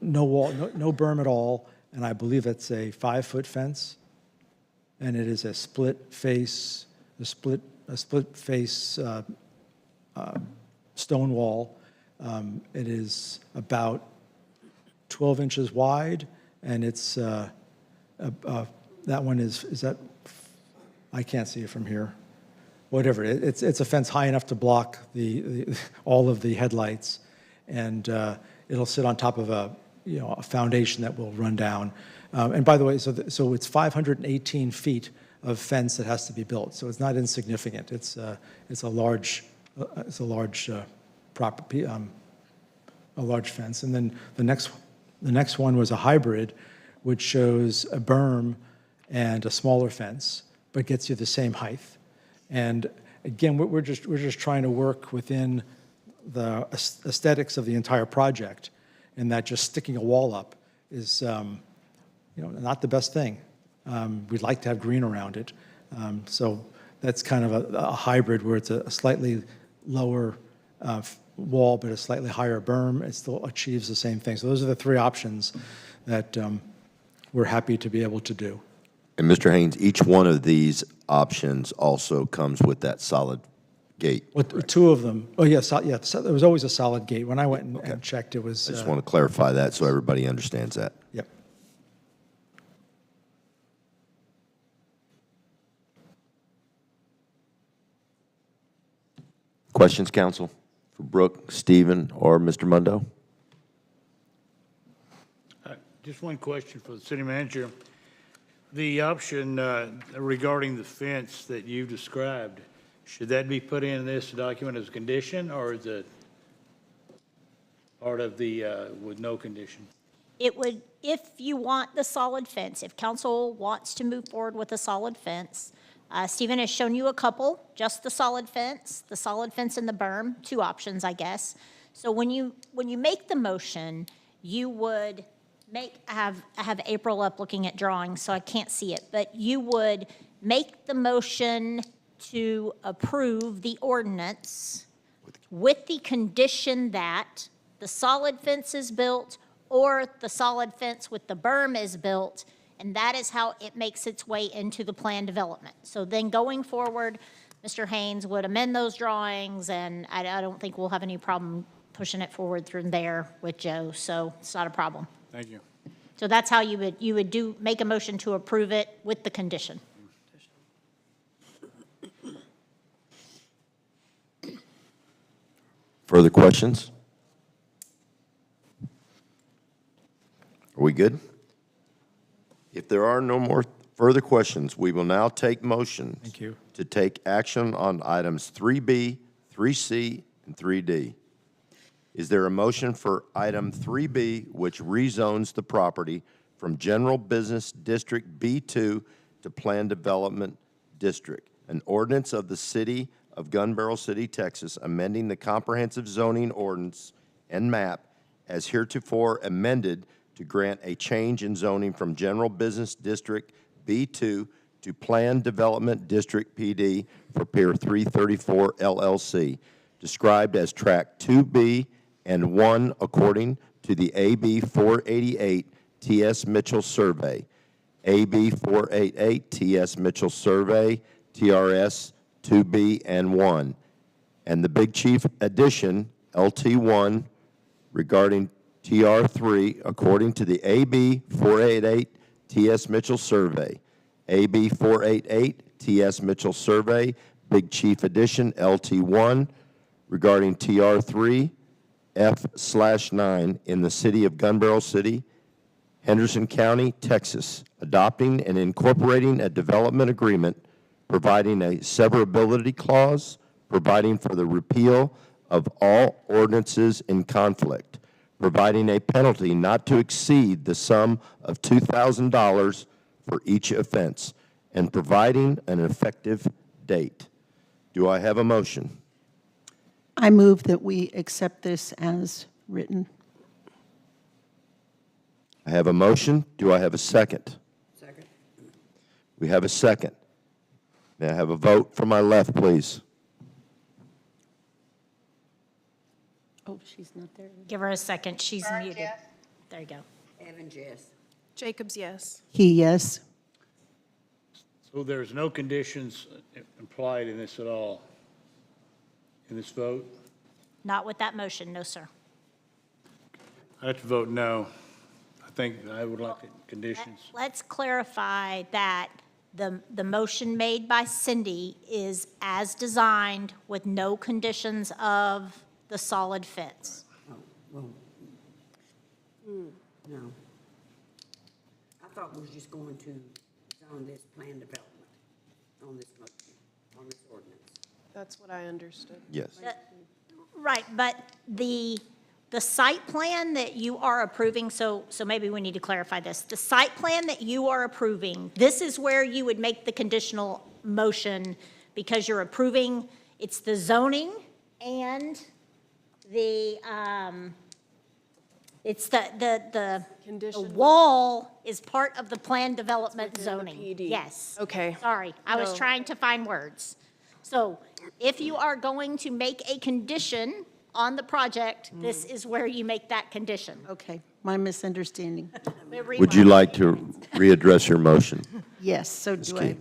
no wall, no berm at all, and I believe it's a 5-foot fence, and it is a split face stone wall. It is about 12 inches wide, and it's that one is that, I can't see it from here. Whatever, it's a fence high enough to block all of the headlights, and it'll sit on top of a foundation that will run down. And by the way, so it's 518 feet of fence that has to be built. So it's not insignificant. It's a large property, a large fence. And then the next one was a hybrid, which shows a berm and a smaller fence, but gets you the same height. And again, we're just trying to work within the aesthetics of the entire project, and that just sticking a wall up is, not the best thing. We'd like to have green around it. So that's kind of a hybrid where it's a slightly lower wall, but a slightly higher berm. It still achieves the same thing. So those are the three options that we're happy to be able to do. And Mr. Haynes, each one of these options also comes with that solid gate. With two of them, oh, yes, yeah, so there was always a solid gate. When I went and checked, it was. I just want to clarify that so everybody understands that. Yep. Questions, council, for Brooke, Stephen, or Mr. Mundo? Just one question for the city manager. The option regarding the fence that you described, should that be put in this document as a condition, or is it part of the, with no condition? It would, if you want the solid fence, if council wants to move forward with a solid fence, Stephen has shown you a couple, just the solid fence and the berm, two options, I guess. So when you make the motion, you would I have April up looking at drawings, so I can't see it, but you would make the motion to approve the ordinance with the condition that the solid fence is built or the solid fence with the berm is built, and that is how it makes its way into the plan development. So then going forward, Mr. Haynes would amend those drawings, and I don't think we'll have any problem pushing it forward through there with Joe, so it's not a problem. Thank you. So that's how you would make a motion to approve it with the condition. Further questions? Are we good? If there are no more further questions, we will now take motions. Thank you. To take action on items 3B, 3C, and 3D. Is there a motion for item 3B, which rezones the property from General Business District B2 to Plan Development District? An ordinance of the City of Gun Barrel City, Texas, amending the comprehensive zoning ordinance and map as heretofore amended to grant a change in zoning from General Business District B2 to Plan Development District PD for Pier 334 LLC, described as Track 2B and 1 according to the AB 488 T.S. Mitchell Survey, AB 488 T.S. Mitchell Survey, TRS 2B and 1, and the Big Chief addition, LT1, regarding TR3 according to the AB 488 T.S. Mitchell Survey, AB 488 T.S. Mitchell Survey, Big Chief addition, LT1, regarding TR3 F/9 in the city of Gun Barrel City, Henderson County, Texas, adopting and incorporating a development agreement, providing a severability clause, providing for the repeal of all ordinances in conflict, providing a penalty not to exceed the sum of $2,000 for each offense, and providing an effective date. Do I have a motion? I move that we accept this as written. I have a motion. Do I have a second? Second. We have a second. May I have a vote from my left, please? Oh, she's not there. Give her a second, she's Burns, muted. yes. There you go. Evans, yes. Jacobs, yes. He, yes. So there's no conditions implied in this at all, in this vote? Not with that motion, no, sir. I have to vote no. I think I would like conditions. Let's clarify that the motion made by Cindy is as designed with no conditions of the solid fence. Oh, well, no. I thought we was just going to zone this plan development on this motion, on this ordinance. That's what I understood. Yes. Right, but the site plan that you are approving, so maybe we need to clarify this. The site plan that you are approving, this is where you would make the conditional motion because you're approving, it's the zoning and it's the wall is part of the plan development zoning. PD. Yes. Okay. Sorry, I was No. trying to find words. So if you are going to make a condition on the project, this is where you make that condition. Okay, my misunderstanding. Would you like to readdress your motion? Yes, so Ms. do I Key.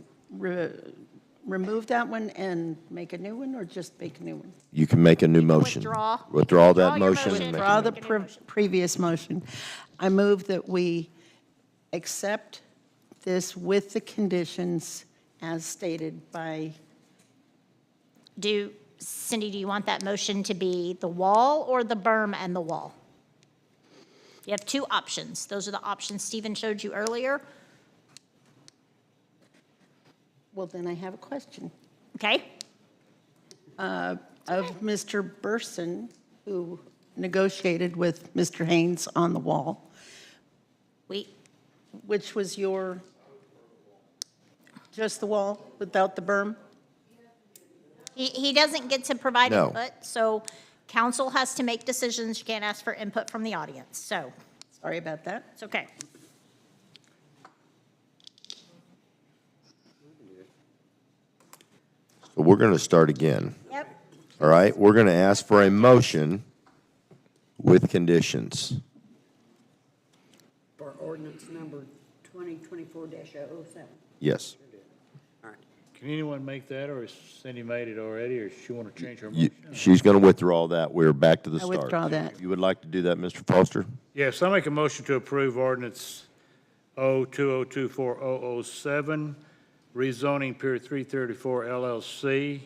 remove that one and make a new one, or just make a new one? You can make a new motion. withdraw. Withdraw that Withdraw your motion. motion. and make- Withdraw the previous motion. I move that we accept this with the conditions as stated by, Cindy, do you want that motion to be the wall or the berm and the wall? You have two options. Those are the options Stephen showed you earlier. well, then I have a question. Okay? Of Mr. Burson, who negotiated with Mr. Haynes on the wall, which was just the wall without the berm? He doesn't get to provide No. input, so council has to make decisions. You can't ask for input from the audience, so Sorry about that. it's okay. So we're going to start again. Yep. All right? We're going to ask for a motion with conditions. For ordinance number 2024-007. Yes. Can anyone make that, or has Cindy made it already, or does she want to change her You- motion? She's going to withdraw that. We're back to the I start. withdraw that. You would like to do that, Mr. Foster? Yes, I make a motion to approve ordinance 02024-007, rezoning Pier 334 LLC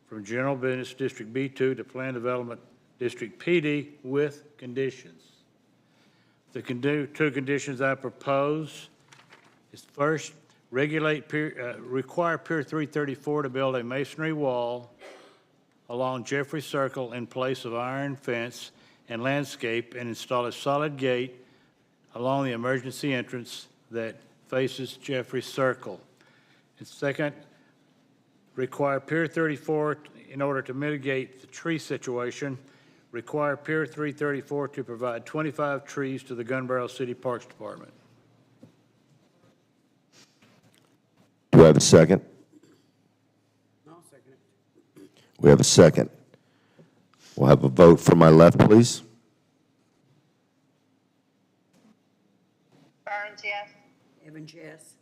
from General Business District B2 to Plan Development District PD with conditions. The two conditions I propose is first, require Pier 334 to build a masonry wall along Jeffrey Circle in place of iron fence and landscape, and install a solid gate along the emergency entrance that faces Jeffrey Circle. And second, require Pier 34, in order to mitigate the tree situation, require Pier 334 to provide 25 trees to the Gun Barrel City Parks Department. Do I have a second? I'll second it. We have a second. We'll have a vote from my left, please. Burns, yes. Evans, yes.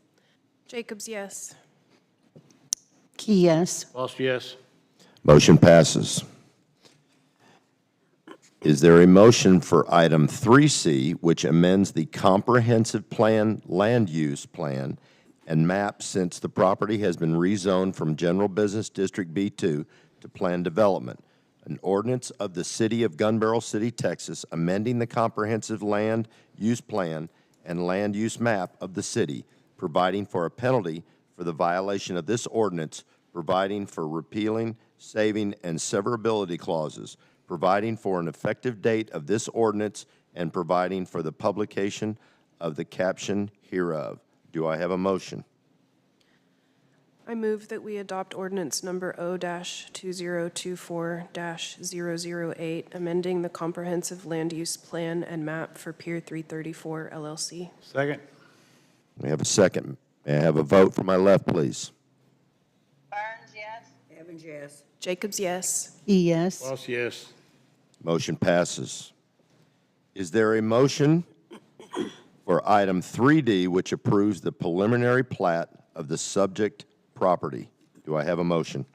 Jacobs, yes. Key, yes. Lost, yes. Motion passes. Is there a motion for item 3C, which amends the comprehensive plan land use plan and map since the property has been rezoned from General Business District B2 to Plan Development? An ordinance of the City of Gun Barrel City, Texas, amending the comprehensive land use plan and land use map of the city, providing for a penalty for the violation of this ordinance, providing for repealing, saving, and severability clauses, providing for an effective date of this ordinance, and providing for the publication of the caption hereof. Do I have a motion? I move that we adopt ordinance number O-2024-008, amending the comprehensive land use plan and map for Pier 334 LLC. Second. We have a second. May I have a vote from my left, please? Burns, yes. Evans, yes. Jacobs, yes. Key, yes. Lost, yes. Motion passes. Is there a motion for item 3D, which approves the preliminary plat of the subject property? Do I have a motion?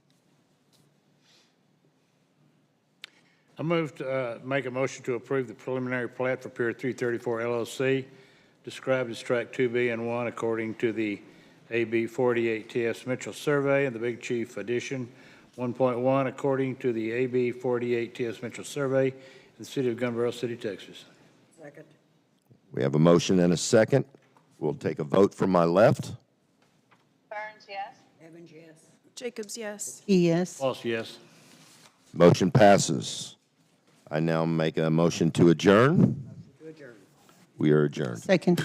I move to make a motion to approve the preliminary plat for Pier 334 LLC, described as Tract 2B and 1 according to the AB 48 T.S. Mitchell Survey and the Big Chief Edition 1.1 according to the AB 48 T.S. Mitchell Survey in the City of Gun Barrel City, Texas. Second. We have a motion and a second. We'll take a vote from my left. Burns, yes. Evans, yes. Jacobs, yes. Key, yes. Lost, yes. Motion passes. I now make a motion to adjourn. To adjourn. We are adjourned. Second.